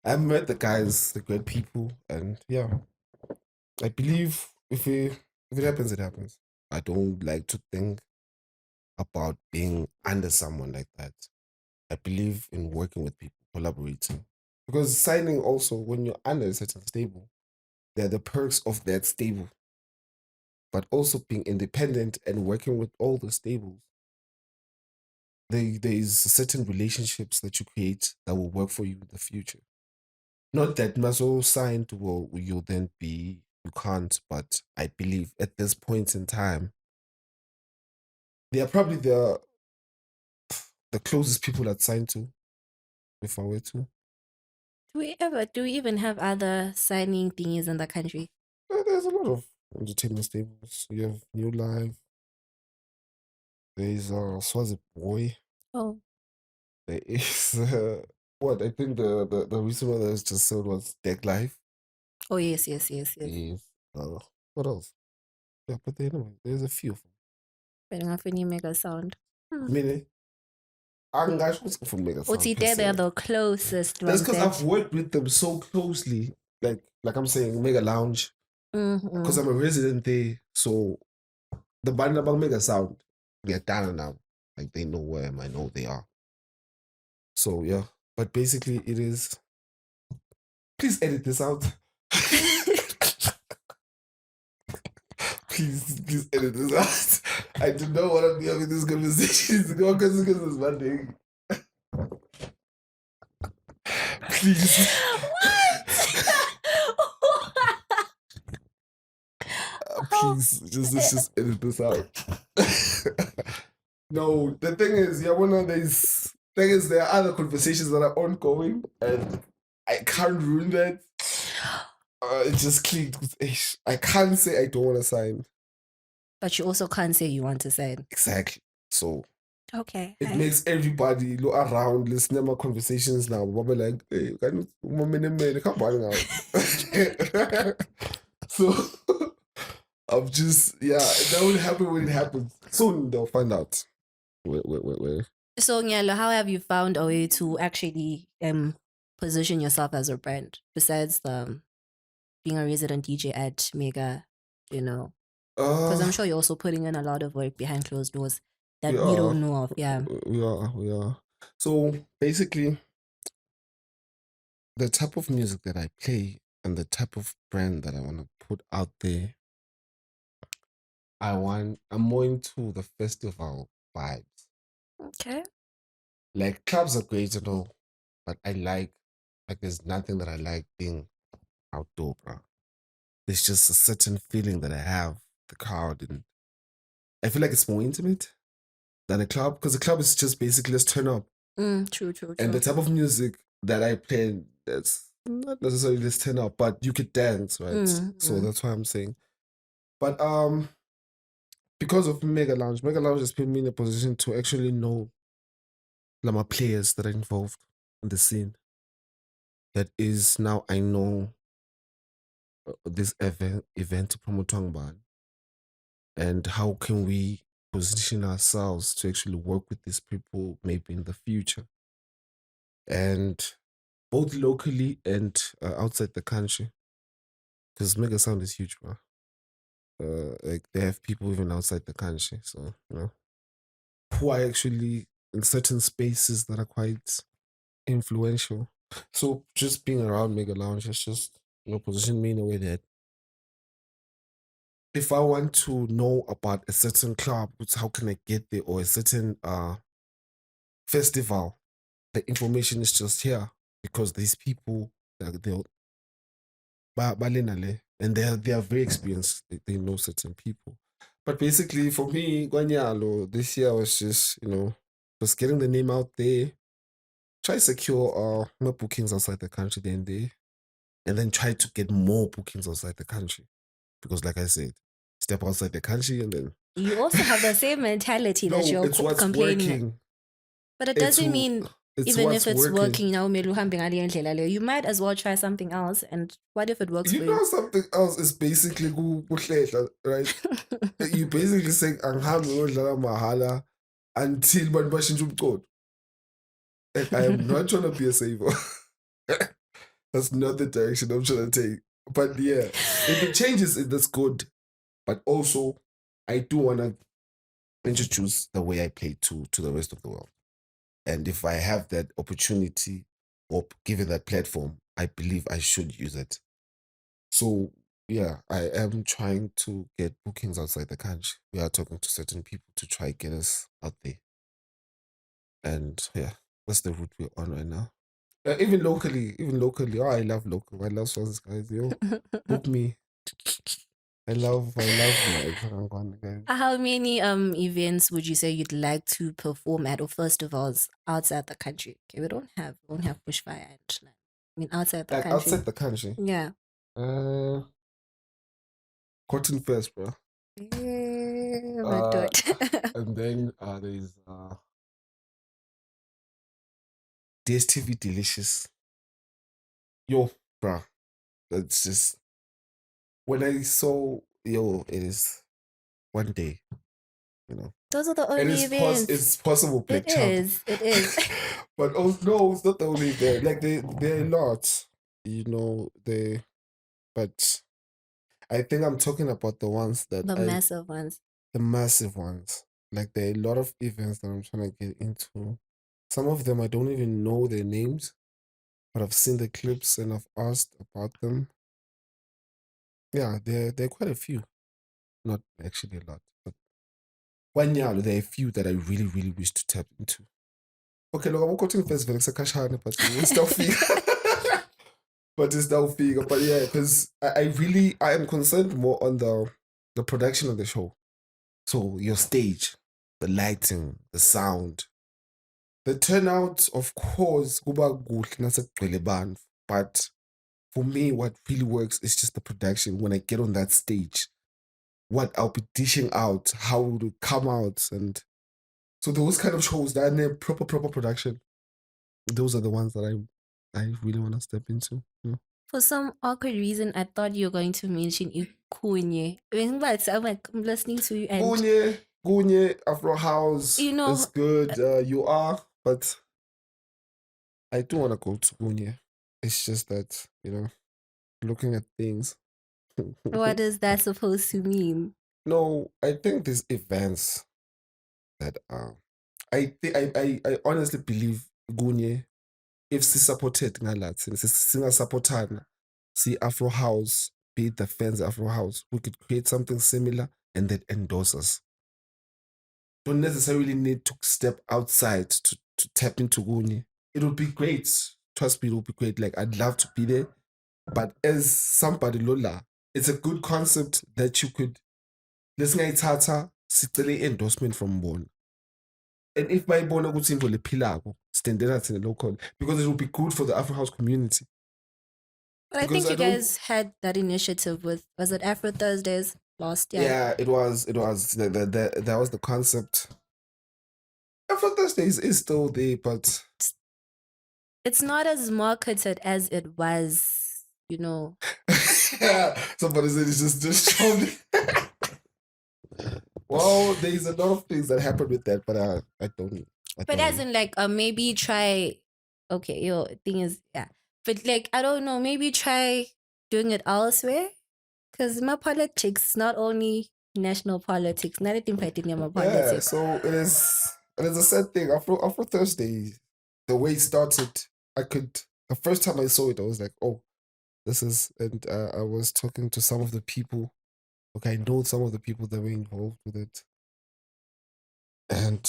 I've met the guys, the great people, and yeah, I believe if it happens, it happens. I don't like to think about being under someone like that. I believe in working with people, collaborating. Because signing also, when you're under a certain stable, there are the perks of that stable. But also being independent and working with all the stables, there is certain relationships that you create that will work for you in the future. Not that Mazo signed you'll then be, you can't, but I believe at this point in time, they are probably the closest people I'd sign to, if I were to. Do we even have other signing thingies in the country? There's a lot of entertainment stables. You have New Life. There's Swazi Boy. Oh. There is what I think the recent one that was just sold was Deck Life. Oh yes. Yes. What else? Yeah, but there's a few. But enough any mega sound. Meaning, I'm guys from Mega Sound. They're the closest. That's because I've worked with them so closely. Like I'm saying, Mega Lounge. Because I'm a resident there, so the band about Mega Sound, they're down now. Like they know where I know they are. So yeah, but basically it is. Please edit this out. please edit this out. I do not want to be having this conversation because it's Monday. Please. Please, let's just edit this out. No, the thing is, there are other conversations that are ongoing, and I can't ruin that. It just clicked. I can't say I don't want to sign. But you also can't say you want to sign. Exactly. So okay, it makes everybody look around, listen to my conversations now. But like, hey, come on now. So I'm just that will happen when it happens. Soon they'll find out. Wait. So Nyalo, how have you found a way to actually position yourself as a brand besides being a resident DJ at Mega, because I'm sure you're also putting in a lot of work behind closed doors that we don't know of. Yeah, we are. So basically, the type of music that I play and the type of brand that I want to put out there, I'm more into the festival vibes. Okay. Like clubs are great and all, but there's nothing that I like being outdoor, bro. There's just a certain feeling that I have the crowd, and I feel like it's more intimate than a club because a club is just basically let's turn up. True, true, And the true. type of music that I play, that's not necessarily let's turn up, but you could dance, right? So that's why I'm saying. But because of Mega Lounge has put me in a position to actually know Lama players that are involved in the scene. That is now I know this event to promote Tongban, and how can we position ourselves to actually work with these people maybe in the future, and both locally and outside the country, because Mega Sound is huge, bro. Like they have people even outside the country, so who are actually in certain spaces that are quite influential. So just being around Mega Lounge has just positioned me in a way that if I want to know about a certain club, how can I get there, or a certain festival, the information is just here because these people they'll and they are very experienced. They know certain people. But basically, for me, Guanyalo, this year was just just getting the name out there. Try secure more bookings outside the country than they, and then try to get more bookings outside the country. Because, like I said, step outside the country and then You also have the same mentality that no, you're it's what's complaining. working. But it It's doesn't mean even what's if it's working. working now, you might as well try something else. And what if it works for You you? know, something else is basically right? You basically saying angihambi ngiyodlala mahala until bantu bashintshe umcondo. And I am not trying to be a saver. That's not the direction I'm trying to take. But yeah, if it changes, that's good. But also, I do want to introduce the way I play to the rest of the world. And if I have that opportunity or given that platform, I believe I should use it. So yeah, I am trying to get bookings outside the country. We are talking to certain people to try get us out there. And yeah, that's the route we're on right now. Even locally. Oh, I love local. I love Swans guys. Yo, book me. I love vibes. Guys. How many events would you say you'd like to perform at, or festivals outside the country? Okay, we don't have bushfire and like, I mean outside the Like country. outside the country. Yeah. Cotton Fest, bro. My daughter. And then there's DSTV Delicious. Yo, bro. That's just when I saw it is one day, Those are the And only events. it's possible, Black It Chub. is. It is. But oh no, it's not the only event. Like there are a lot, they. But I think I'm talking about the ones that The massive ones. the massive ones. Like there are a lot of events that I'm trying to get into. Some of them I don't even know their names, but I've seen the clips and I've asked about them. Yeah, there are quite a few. Not actually a lot, but one year there are a few that I really, really wish to tap into. Okay, look, I'm going festival, it's a kashana, but it's still figure. But it's still figure. But yeah, because I am concerned more on the production of the show. So your stage, the lighting, the sound, the turnout, of course, kuba kuhle nasekugcwele bantu. But for me, what really works is just the production. When I get on that stage, what I'll be dishing out, how it will come out, and so those kind of shows that are proper production. Those are the ones that I really want to step into. For some awkward reason, I thought you were going to mention Ikunye. But I'm like, I'm listening to you and Gunye, Afro House is good. You are, but I do want to go to Gunye. It's just that, looking at things. what is that supposed to mean? No, I think these events that I honestly believe Gunye, if she supported ngalathi, singasupportana, see Afro House, be it the fans Afro House, we could create something similar and then endorse us. Don't necessarily need to step outside to tap into Gunye. It would be great. Trust me, it would be great. Like I'd love to be there. But as somebody Lola, it's a good concept that you could lesingayithatha sicele endorsement from bona. And if bayibona ukuthi into lephilako, standela thina local, because it will be good for the Afro House community. But I Because think I you don't- guys had that initiative with, was it Afro Thursdays last year? Yeah, it was that was the concept. Afro Thursday is still there, but It's not as marketed as it was, you know. somebody said it's just strong. Well, there's a lot of things that happen with that, but I don't. But as in like maybe try, okay, your thing is, yeah. But like, I don't know, maybe try doing it elsewhere. Because my politics, not only national politics, not anything fighting my Yeah, politics. so it is a sad thing. Afro Thursday, the way it started, the first time I saw it, I was like, oh, this is, and I was talking to some of the people. Okay, I know some of the people that were involved with it. And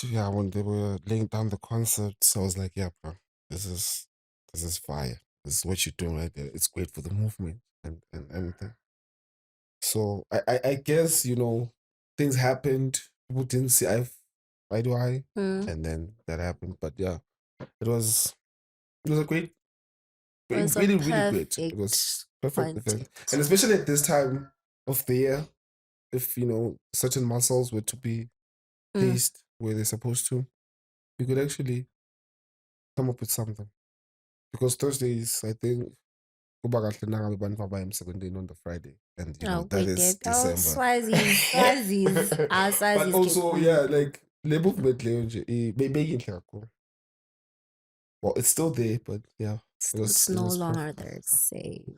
yeah, when they were laying down the concepts, I was like, yeah, bro, this is fire. This is what you're doing right there. It's great for the movement and everything. So I guess, things happened. People didn't see eye to eye. And then that happened. But yeah, it was a great, It was a really, really great. It was perfect event. concept. And especially at this time of the year, if certain muscles were to be placed where they're supposed to, we could actually come up with something. Because Thursdays, I think, kuba kahle nangabe abantu abaya emsebenzini on the Friday, and Oh, that is December. Swazis. But also, yeah, like le movement leyo nje beyinhle kakhulu. Well, it's still there, but yeah, It's it no was longer perfect. the same.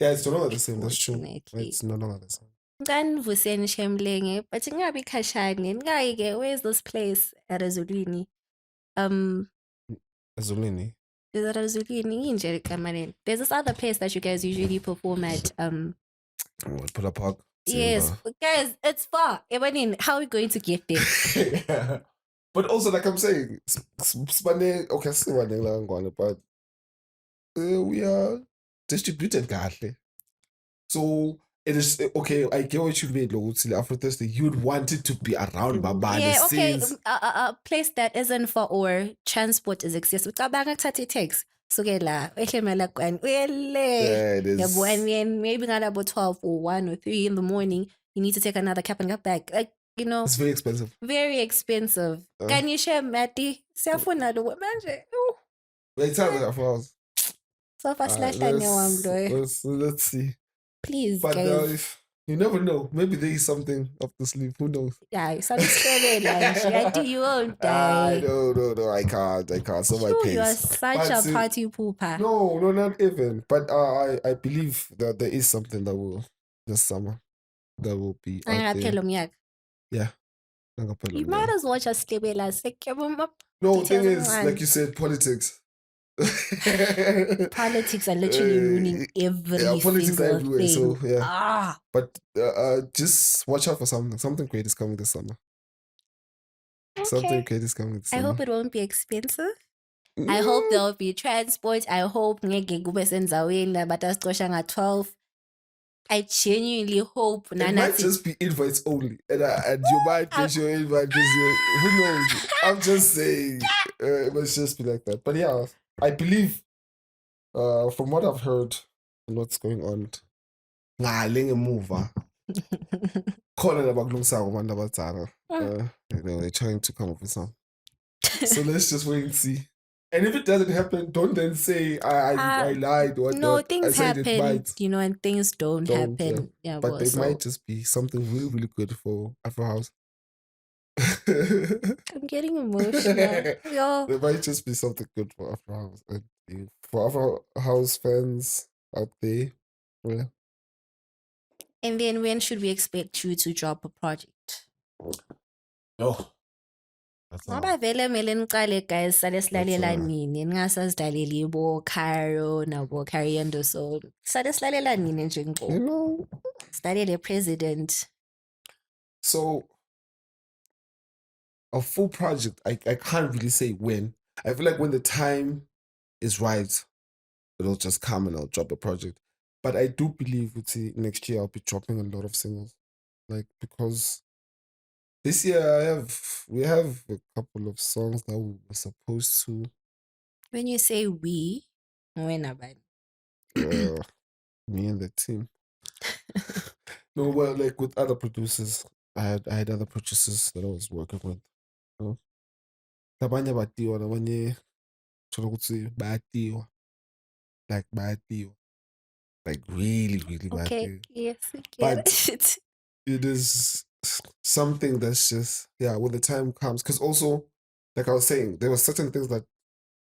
Yeah, it's no longer the same. That's true. Unfortunately. It's no longer the same. Ngicela nivuseni Shemlenge, but ingabi khashane. Ngike, where's this place at Azulwini? Azulini. Is it Azulwini? Inje igama lelo. There's this other place that you guys usually perform at. Pull Park. Yes, but guys, it's far. How are we going to get there? Yeah. But also, like I'm saying, okay, sibaneng la ngwane, but we are distributed kahle. So it is okay. I get what you mean, Logutsile Afro Thursday. You'd want it to be around Babane. Yeah, okay. Since A place that isn't for or transport is accessible. Cabanga thathi takes. So ke la, ehlemela kwen. yeah, it is. Yeah, and then maybe not about 12 or 1 or 3 in the morning, you need to take another cab and get back. Like, It's very expensive. very expensive. Can you share Matty? Siyafuna lo manje. Wait, tell me Afro House. So fast Let's see. Please, But guys. if you never know, maybe there is something up the sleeve. Who knows? Yeah, some story lunch. I do you won't die. No, I can't. So my pace. You are such a party pooper. No, not even. But I believe that there is something that will this summer that will be out there. Yeah. You might as well just stay with us. No, thing is, like you said, politics. Politics are literally ruining every politics single everywhere, thing. so yeah. But just watch out for something. Something great is coming this summer. Okay. Something great is coming this summer. I hope it won't be expensive. I hope there will be transport. I hope ngeke kube senzaweni but asicosha nga 12. I genuinely hope it might just be invites only, and you might get your invite because who knows? I'm just saying, it must just be like that. But yeah, I believe, from what I've heard and what's going on, they're trying to come up with some. So let's just wait and see. And if it doesn't happen, don't then say I lied or no, things happen, and things don't happen. Yeah, but they might just be something really, really good for Afro House. I'm getting emotional. There might just be something good for Afro House and for Afro House fans out there. Yeah. And then when should we expect you to drop a project? Oh, That's Ngoba all. vele kumele niqale guys sale That's silalela nini ningasazidaleli bo Caro nabo Cariendo so sale silalela nini nje you ngqo know. silalele president. So a full project, I can't really say when. I feel like when the time is right, it'll just come and I'll drop a project. But I do believe next year I'll be dropping a lot of singles. Like because this year we have a couple of songs that we were supposed to When you say we, wena bani? me and the team. No, well, like with other producers, I had other producers that I was working with. You know? Labanye batiwa, labanye thola ukuthi bayatiwa. Like bayatiwa. Like really, really Okay, bayatiwa. yes, we get But it. it is something that's just, yeah, when the time comes. Because also, like I was saying, there were certain things that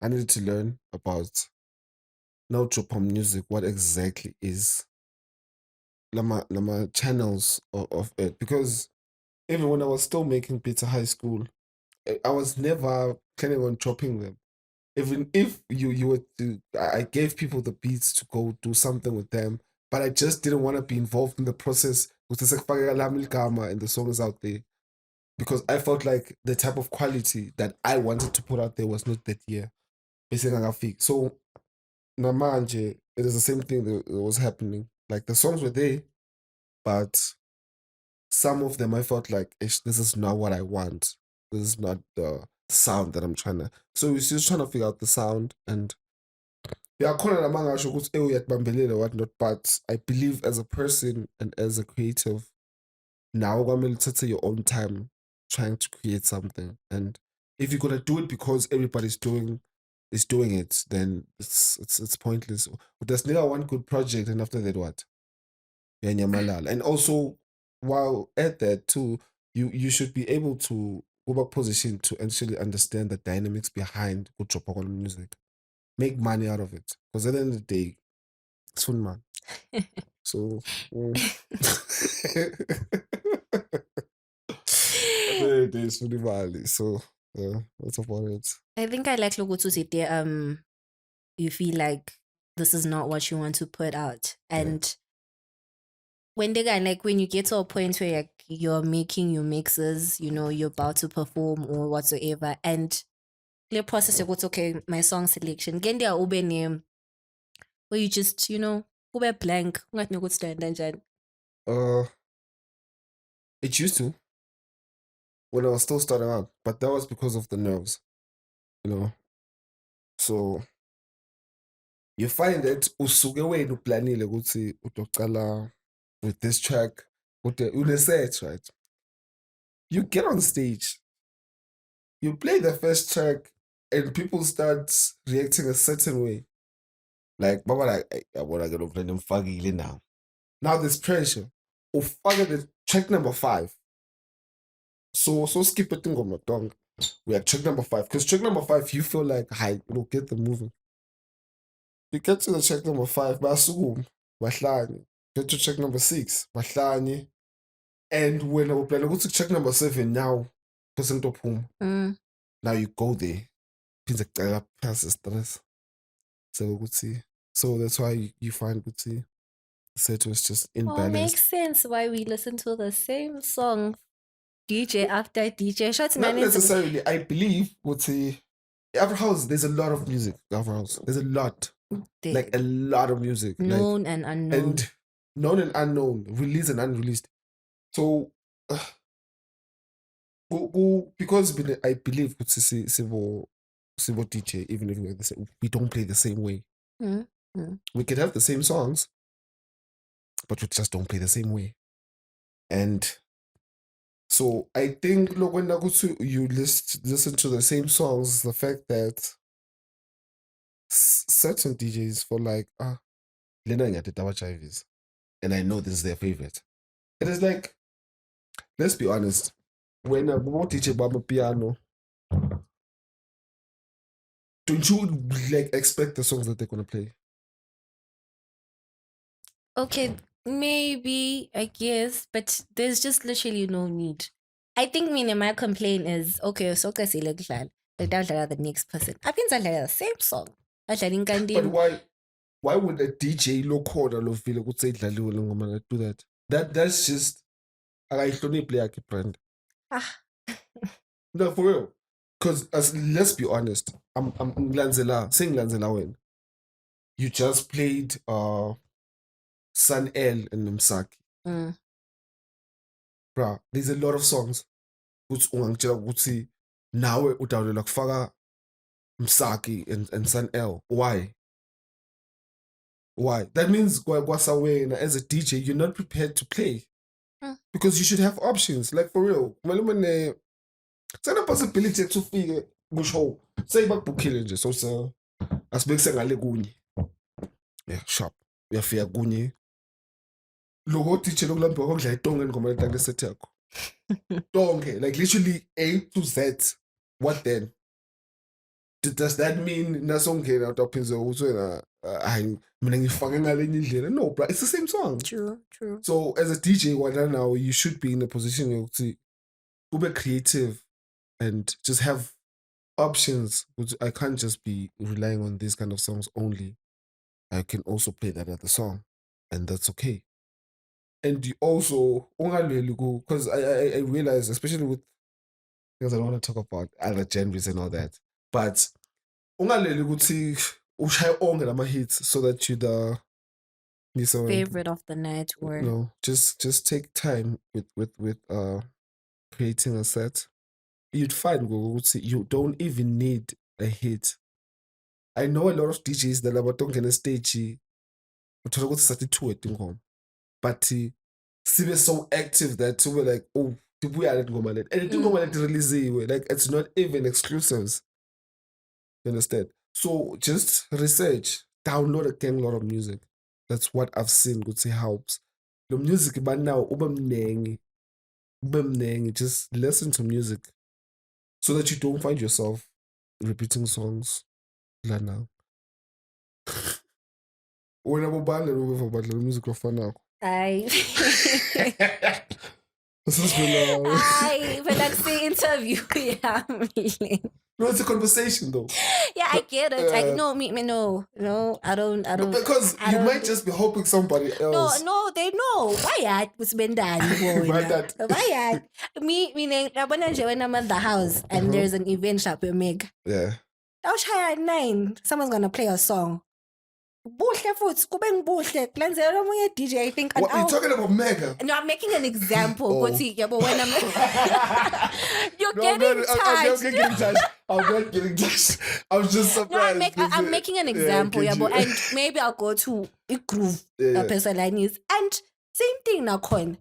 I needed to learn about no Chopom music, what exactly is lama channels of it. Because even when I was still making beats at high school, I was never planning on chopping them. Even if you were to, I gave people the beats to go do something with them, but I just didn't want to be involved in the process with the sekufaka lami igama and the songs out there because I felt like the type of quality that I wanted to put out there was not that year. Basically, so namanje, it is the same thing that was happening. Like the songs were there, but some of them I felt like this is not what I want. This is not the sound that I'm trying to. So we're just trying to figure out the sound and yeah, khona namangasho ukuthi uyakubambelela whatnot, but I believe as a person and as a creative, now kwamele uthathe your own time trying to create something. And if you're gonna do it because everybody's doing it, then it's pointless. But there's never one good project, and after that, what? Yanyamalala. And also, while at that too, you should be able to go back position to actually understand the dynamics behind good drop on music. Make money out of it. Because at the end of the day, it's fun man. So at the end of the day, it's funny money. So yeah, that's about it. I think I like Lokutu Sete, you feel like this is not what you want to put out. And when they like when you get to a point where you're making your mixes, you know, you're about to perform or whatsoever, and the process of what's okay, my song selection. Again, there are name where you just, you know, ube blank. Ungathi nokuthi stand kanjani. It used to when I was still starting out, but that was because of the nerves, you know. So you find that usuke wena uplanile ukuthi utocala with this track, with the set, right? You get on stage, you play the first track, and people start reacting a certain way. Like, Baba, like, I want to get over them fuggy now. Now there's pressure. Oh, fuck it, track number 5. So skip it on my tongue. We are track number 5. Because track number 5, you feel like, hi, get the moving. You get to the track number 5, Basugum, Bahlani. Get to check number 6, Bahlani. And when I plan to go to check number 7 now, percent of home. Now you go there. Pass the stress. So good see. So that's why you find good see. Set was just Well, imbalanced. makes sense why we listen to the same song DJ after DJ. Shots Not necessarily. I believe would say Afro House, there's a lot of music. Afro House. There's a lot. Like a lot of music. known and unknown. And known and unknown. Released and unreleased. So because I believe Sibo DJ, even if we don't play the same way. We could have the same songs, but we just don't play the same way. And so I think look when you listen to the same songs, the fact that certain DJs for like Lena and Yatitawa Chives, and I know this is their favorite. It is like, let's be honest, when a DJ Baba piano, don't you like expect the songs that they're gonna play? Okay, maybe, I guess, but there's just literally no need. I think my complaint is okay, so kasi like the next person. I think the same song. But Adlala why would a DJ lokhona lo feel ukuthi idlaliwe le ngoma like do that? That's just akayihloniphi yakhe brand. Ah. No, for real. Because let's be honest, I'm ngilandzela wena. You just played Sun L and Msaki. Bruh, there's a lot of songs which ungangitshela ukuthi nawe udawulela kufaka Msaki and Sun L. Why? Why? That means kwasawena as a DJ, you're not prepared to play. Because you should have options. Like for real. Kumele sena possibility to figure kusho say bakubhukhile nje so asibekise ngale kunye. Yeah, sharp. Uyafika kunye. Loko DJ lokulambiwa kokudla itonge ngoma letang leset yakho. Tonge, like literally A to Z. What then? Does that mean nasongena utaphinze ukuthi wena hayi mina ngifake ngalenye indlela? No, bro, it's the same song. True. So as a DJ right now, you should be in a position to be creative and just have options. I can't just be relying on these kind of songs only. I can also play that other song, and that's okay. And you also, because I realize, especially with, because I don't want to talk about other genres and all that, but ushaye onke lama hits so that you the favorite of the night or no, just take time with creating a set. You'd find you don't even need a hit. I know a lot of DJs that are talking on stage, but sibe so active that we're like, oh, we are ngoma let. And it release like it's not even exclusives. You understand? So just research, download a gang lot of music. That's what I've seen helps. The music but now just listen to music so that you don't find yourself repeating songs like now. When I'm about the music of fun now. I This has been but like say interview. Yeah, no, it's a conversation though. Yeah, I get it. No, I don't. Because you might just be helping somebody else. No, they know. Why was been done? Why me when I'm at the house and there's an event shop with Meg. Yeah. I'll try at 9. Someone's gonna play a song. Buhle futhi kube ngibuhle kulandzela omunye DJ I think what are you talking about Mega? No, I'm making an example. When I'm you're getting touched. I'm not getting touched. I'm just surprised. No, I'm making an example, and maybe I'll go to a groove a person like this. And same thing now coin.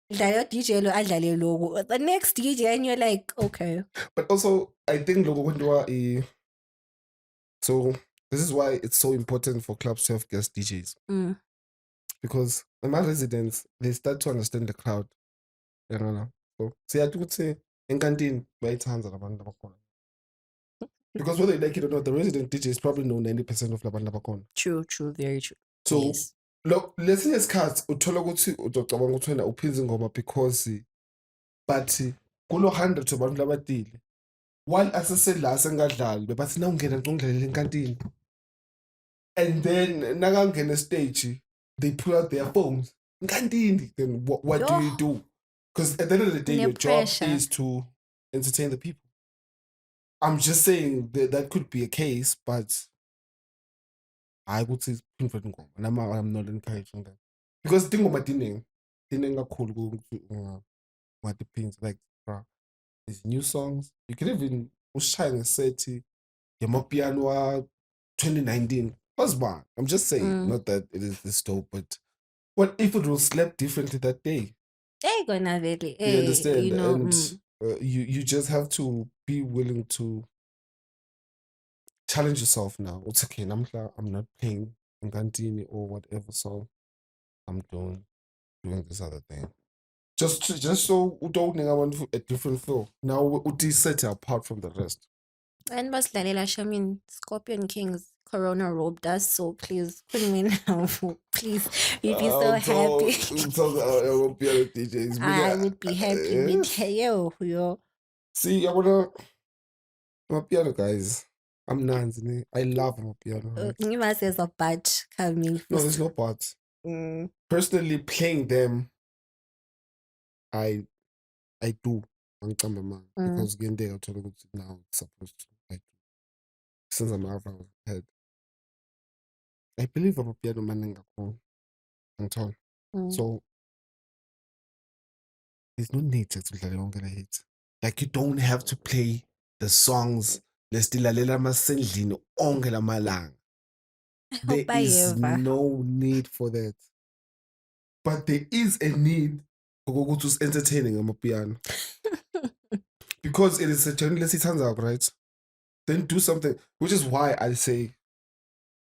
DJ the next DJ and you're like, okay. But also I think so this is why it's so important for clubs to have guest DJs. Because my residents, they start to understand the crowd. So I would say in canteen, because whether you like it or not, the resident DJs probably know 90% of Labanda Bakon. True, very true. So yes. Look, let's say cards uthola ukuthi udocabanga ukuthi wena uphinza ingoma because but kulo 100 abantu labadile while asesela sengadlali bebathi nawungena ngidlalela enkantini. And then nakangena stage, they pull out their phones. Then what do you do? Because at the end of the day, your job is to entertain the people. I'm just saying that could be a case, but I would say and I'm not encouraging that. Because think about dinning kakhulu what depends like these new songs. You can even shine a set piano 2019. I'm just saying, not that it is this dope, but what if it was slept differently that day? You understand? You just have to be willing to challenge yourself now. It's okay, I'm not playing Ngantini or whatever, so I'm doing this other thing. Just so you don't want a different feel. Now, Uti set apart from the rest. And Baslalela Shamin, Scorpion Kings. Corona robbed us, so please put me now. Please, we'd be so happy. I won't be on DJs. I would be happy. Yo. See, I'm a piano guys. I'm Nanzi. I love my piano. Right? You must say a batch coming. No, there's no parts. Mm. Personally, playing them, I do. Angicambe man. Because again, they are trying to now it's supposed to. I do. Since I'm out of head. I believe I'm a piano man in Anton. So there's no need to play on gonna hit. Like you don't have to play the songs lesilalela masendlini onke lamalanga. There is no need for that. But there is a need for ukuthi us entertaining amapiano. Because it is a journalist it turns out, right? Then do something, which is why I say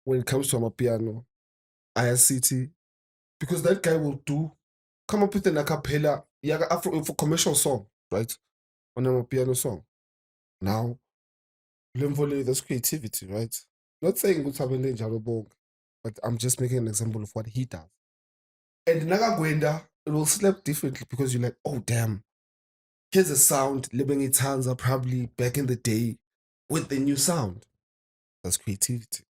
when it comes to amapiano, ISCT, because that guy will come up with an a cappella, for commercial song, right? On a piano song. Now, that's creativity, right? Not saying what's happening in but I'm just making an example of what he does. And Naga Gwenda, it will slap differently because you're like, oh damn, here's a sound, living its hands are probably back in the day with the new sound. That's creativity.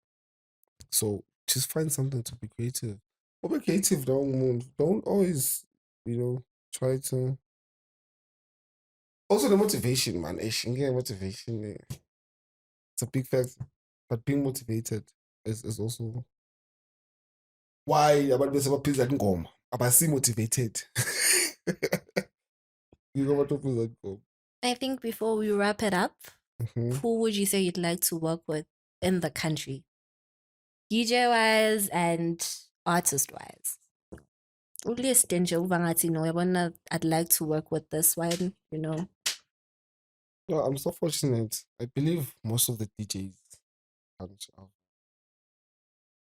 So just find something to be creative. Or be creative, don't always, try to. Also, the motivation, man. Motivation. It's a big fact. But being motivated is also why abantu besebaphiza ingoma abasi motivated. You know what ingoma? I think before we wrap it up, who would you say you'd like to work with in the country? DJ wise and artist wise. I'd like to work with this one, No, I'm so fortunate. I believe most of the DJs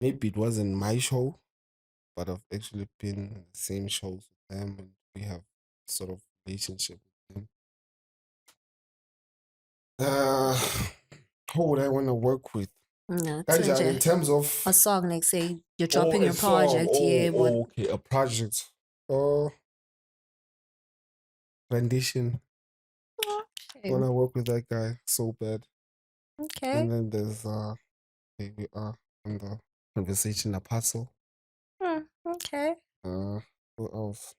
maybe it wasn't my show, but I've actually been in the same shows with them and we have sort of relationship with them. Who would I want to work with? Yeah, in terms of a song, like say you're dropping your project, okay, a project. Rendition. Okay. Wanna work with that guy so bad. Okay. And then there's here we are on the conversation apostle. Okay. What else?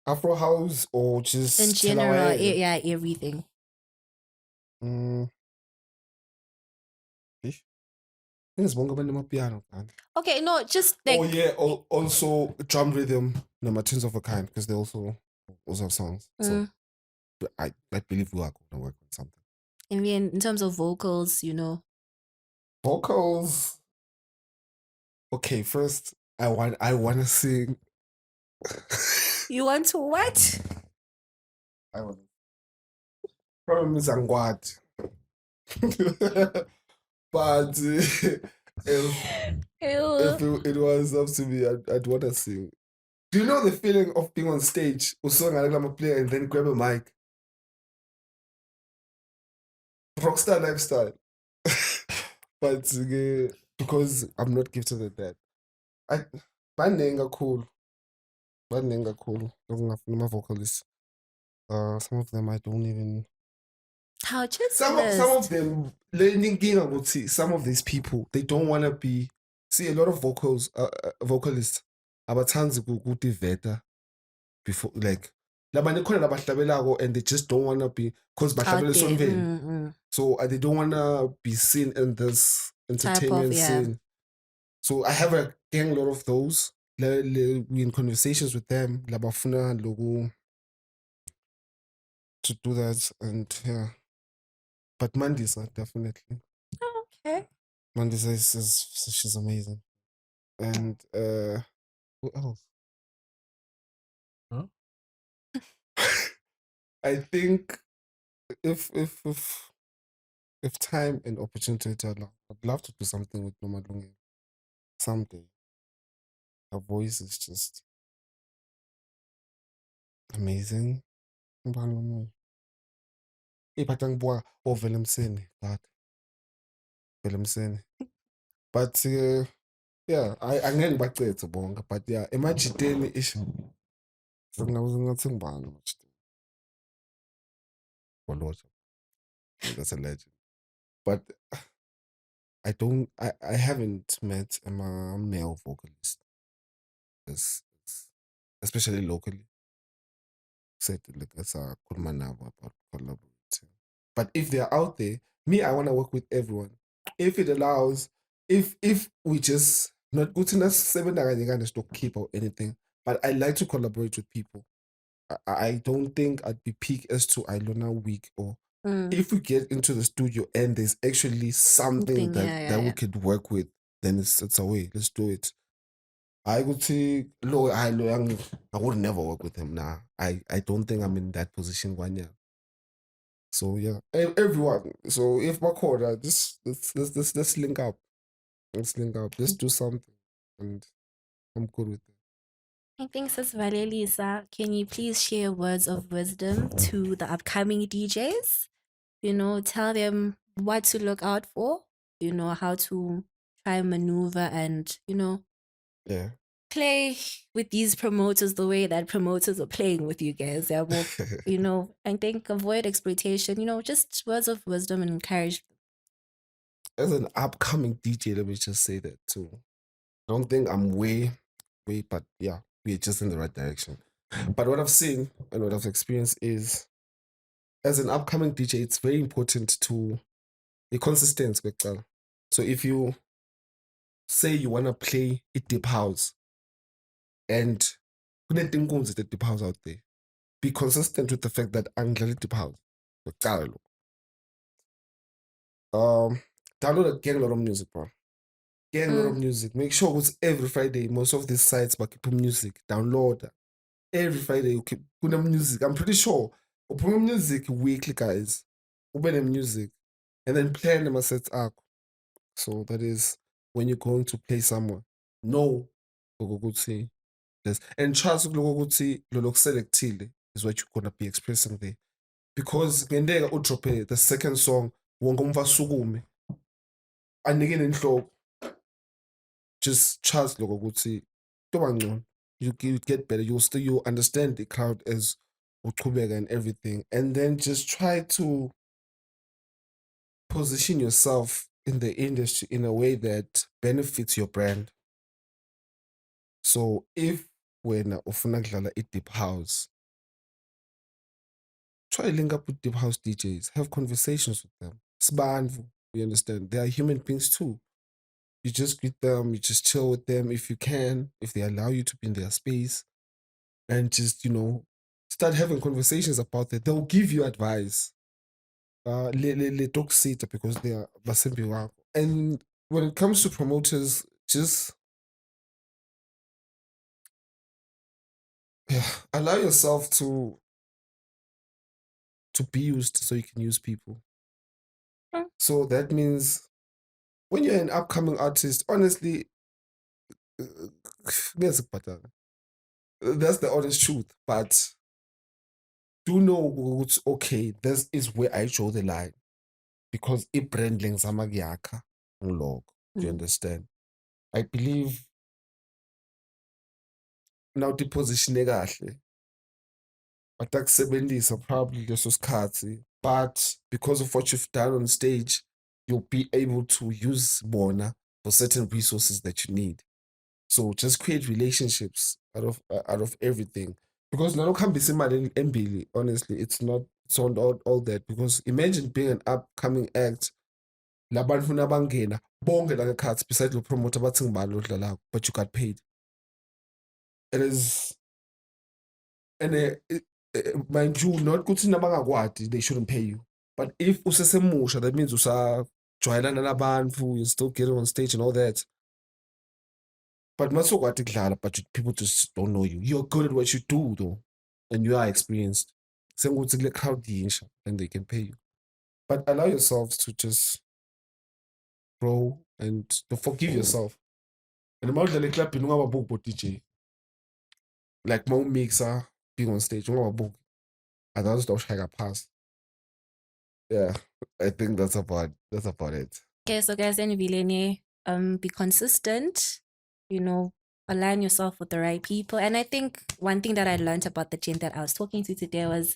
Afro house or just in general, yeah, everything. Okay, no, just like. Oh yeah, also drum rhythm, tunes of a kind, because they also have songs. So I believe we are going to work on something. I mean, in terms of vocals, Vocals. Okay, first I want to sing. You want to what? I want. Problem is Angwad. But if it was up to me, I'd want to sing. Do you know the feeling of being on stage, I'm a player, and then grab a mic? Rockstar lifestyle. But because I'm not gifted at that. Banenga cool. My vocalists. Some of them I don't even. How just some of them learning about some of these people they don't want to be. See a lot of vocalists abathanzi ukuthi veta before like labanye khona labahlabelako and they just don't want to be because bahlabela esonveni. So they don't want to be seen in this entertainment scene. So I have a lot of those. We in conversations with them labafuna logo to do that and yeah. But Mandisa definitely. Oh, okay. Mandisa is she's amazing. And who else? Huh? I think if time and opportunity allow, I'd love to do something with Nomalungi someday. Her voice is just amazing. Iphatha ngibuka oVelemseni, God. Velemseni. But yeah, angeke ngibacethe bonke, but yeah, emajiteni ish ngathi ngibani emajiteni. Walota. That's a legend. But I haven't met a male vocalist, especially locally. Said like that's a good man now about collaborating. But if they're out there, me, I want to work with everyone. If it allows, if we just not good enough seven to keep or anything, but I like to collaborate with people. I don't think I'd be peak as to I learn a week or if we get into the studio and there's actually something that we could work with, then it's a way. Let's do it. I would say I would never work with him now. I don't think I'm in that position one year. So yeah, everyone. So if Makoda, just let's link up. Let's link up. Let's do something, and I'm good with it. I think Sis Lisa, can you please share words of wisdom to the upcoming DJs? You know, tell them what to look out for, you know, how to try and maneuver and, you know, Yeah. play with these promoters the way that promoters are playing with you guys. Yeah, well, you know, I think avoid exploitation, you know, just words of wisdom and encourage. As an upcoming DJ, let me just say that too. I don't think I'm way, but yeah, we're just in the right direction. But what I've seen and what I've experienced is, as an upcoming DJ, it's very important to be consistent. So if you say you want to play a deep house and kunetinkunzi the deep house out there, be consistent with the fact that angidlali deep house. Download a gang lot of music, bro. Gang lot of music. Make sure it's every Friday. Most of these sites but keep music. Download every Friday. You keep putting music. I'm pretty sure. Put music weekly, guys. Open the music and then plan them assets up. So that is when you're going to play somewhere. No, ukuthi this and trust ukuthi lo selectile is what you're gonna be expressing there. Because ngendeka udrope the second song wonke umva sukume anike nenhloko just trust lokho ukuthi kuba ngcono you get better you'll understand the crowd as uchubeka and everything and then just try to position yourself in the industry in a way that benefits your brand. So if wena ufuna kudlala i-deep house, try link up with deep house DJs, have conversations with them. Sibanvu, you understand? They are human beings too. You just greet them, you just chill with them if you can, if they allow you to be in their space, and just, you know, start having conversations about it. They'll give you advice. Talk sit because they are basembi wako. And when it comes to promoters, just allow yourself to be used so you can use people. So that means when you're an upcoming artist, honestly, that's the honest truth. But do know it's okay. This is where I draw the line. Because i-branding zamakuyakha ngiloko. Do you understand? I believe now position kahle. Atakusebenzisa probably leso sikhathi. But because of what you've done on stage, you'll be able to use bona for certain resources that you need. So just create relationships out of everything. Because nalo kuhambisa imali embili, honestly, it's not all that. Because imagine being an upcoming act, labantu nabangena, bonke la cards besides the promoter bathi ngibani odlalayo, but you got paid. It is, and mind you, not ukuthi nabangakwadi, they shouldn't pay you. But if usesemusha, that means usajwayelana nabantu, you still get on stage and all that. But masokwathi kudlala, but people just don't know you. You're good at what you do though, and you are experienced. Senguthi kule crowd yisha, and they can pay you. But allow yourselves to just grow and to forgive yourself. And uma udlala eklabhini ungababuki bo-DJ. Like uma mixer, being on stage, ungababuki. Adazi ushayeka past. Yeah, I think that's about it. Okay, so guys, any villainy be consistent, you know, align yourself with the right people. And I think one thing that I learned about the gent that I was talking to today was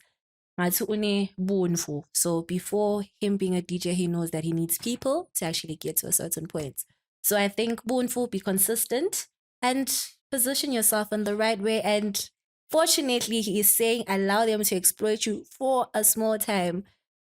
so before him being a DJ, he knows that he needs people to actually get to a certain point. So I think be consistent and position yourself in the right way. And fortunately, he is saying allow them to exploit you for a small time.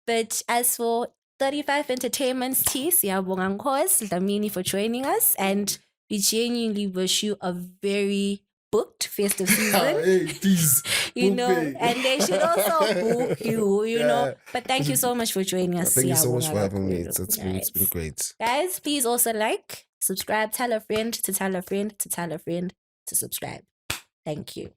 But as for 35 Entertainment's T, siyabonga Nkosi Dlamini for joining us, and we genuinely wish you a very booked festive season. Hey, please. You book know, me. and they should also book you, you know. Yeah. But thank you so much for joining us. Thank you so much Siyabonga for having me. kakhulu. It's been great. Guys, please also like, subscribe, tell a friend to tell a friend to tell a friend to subscribe. Thank you.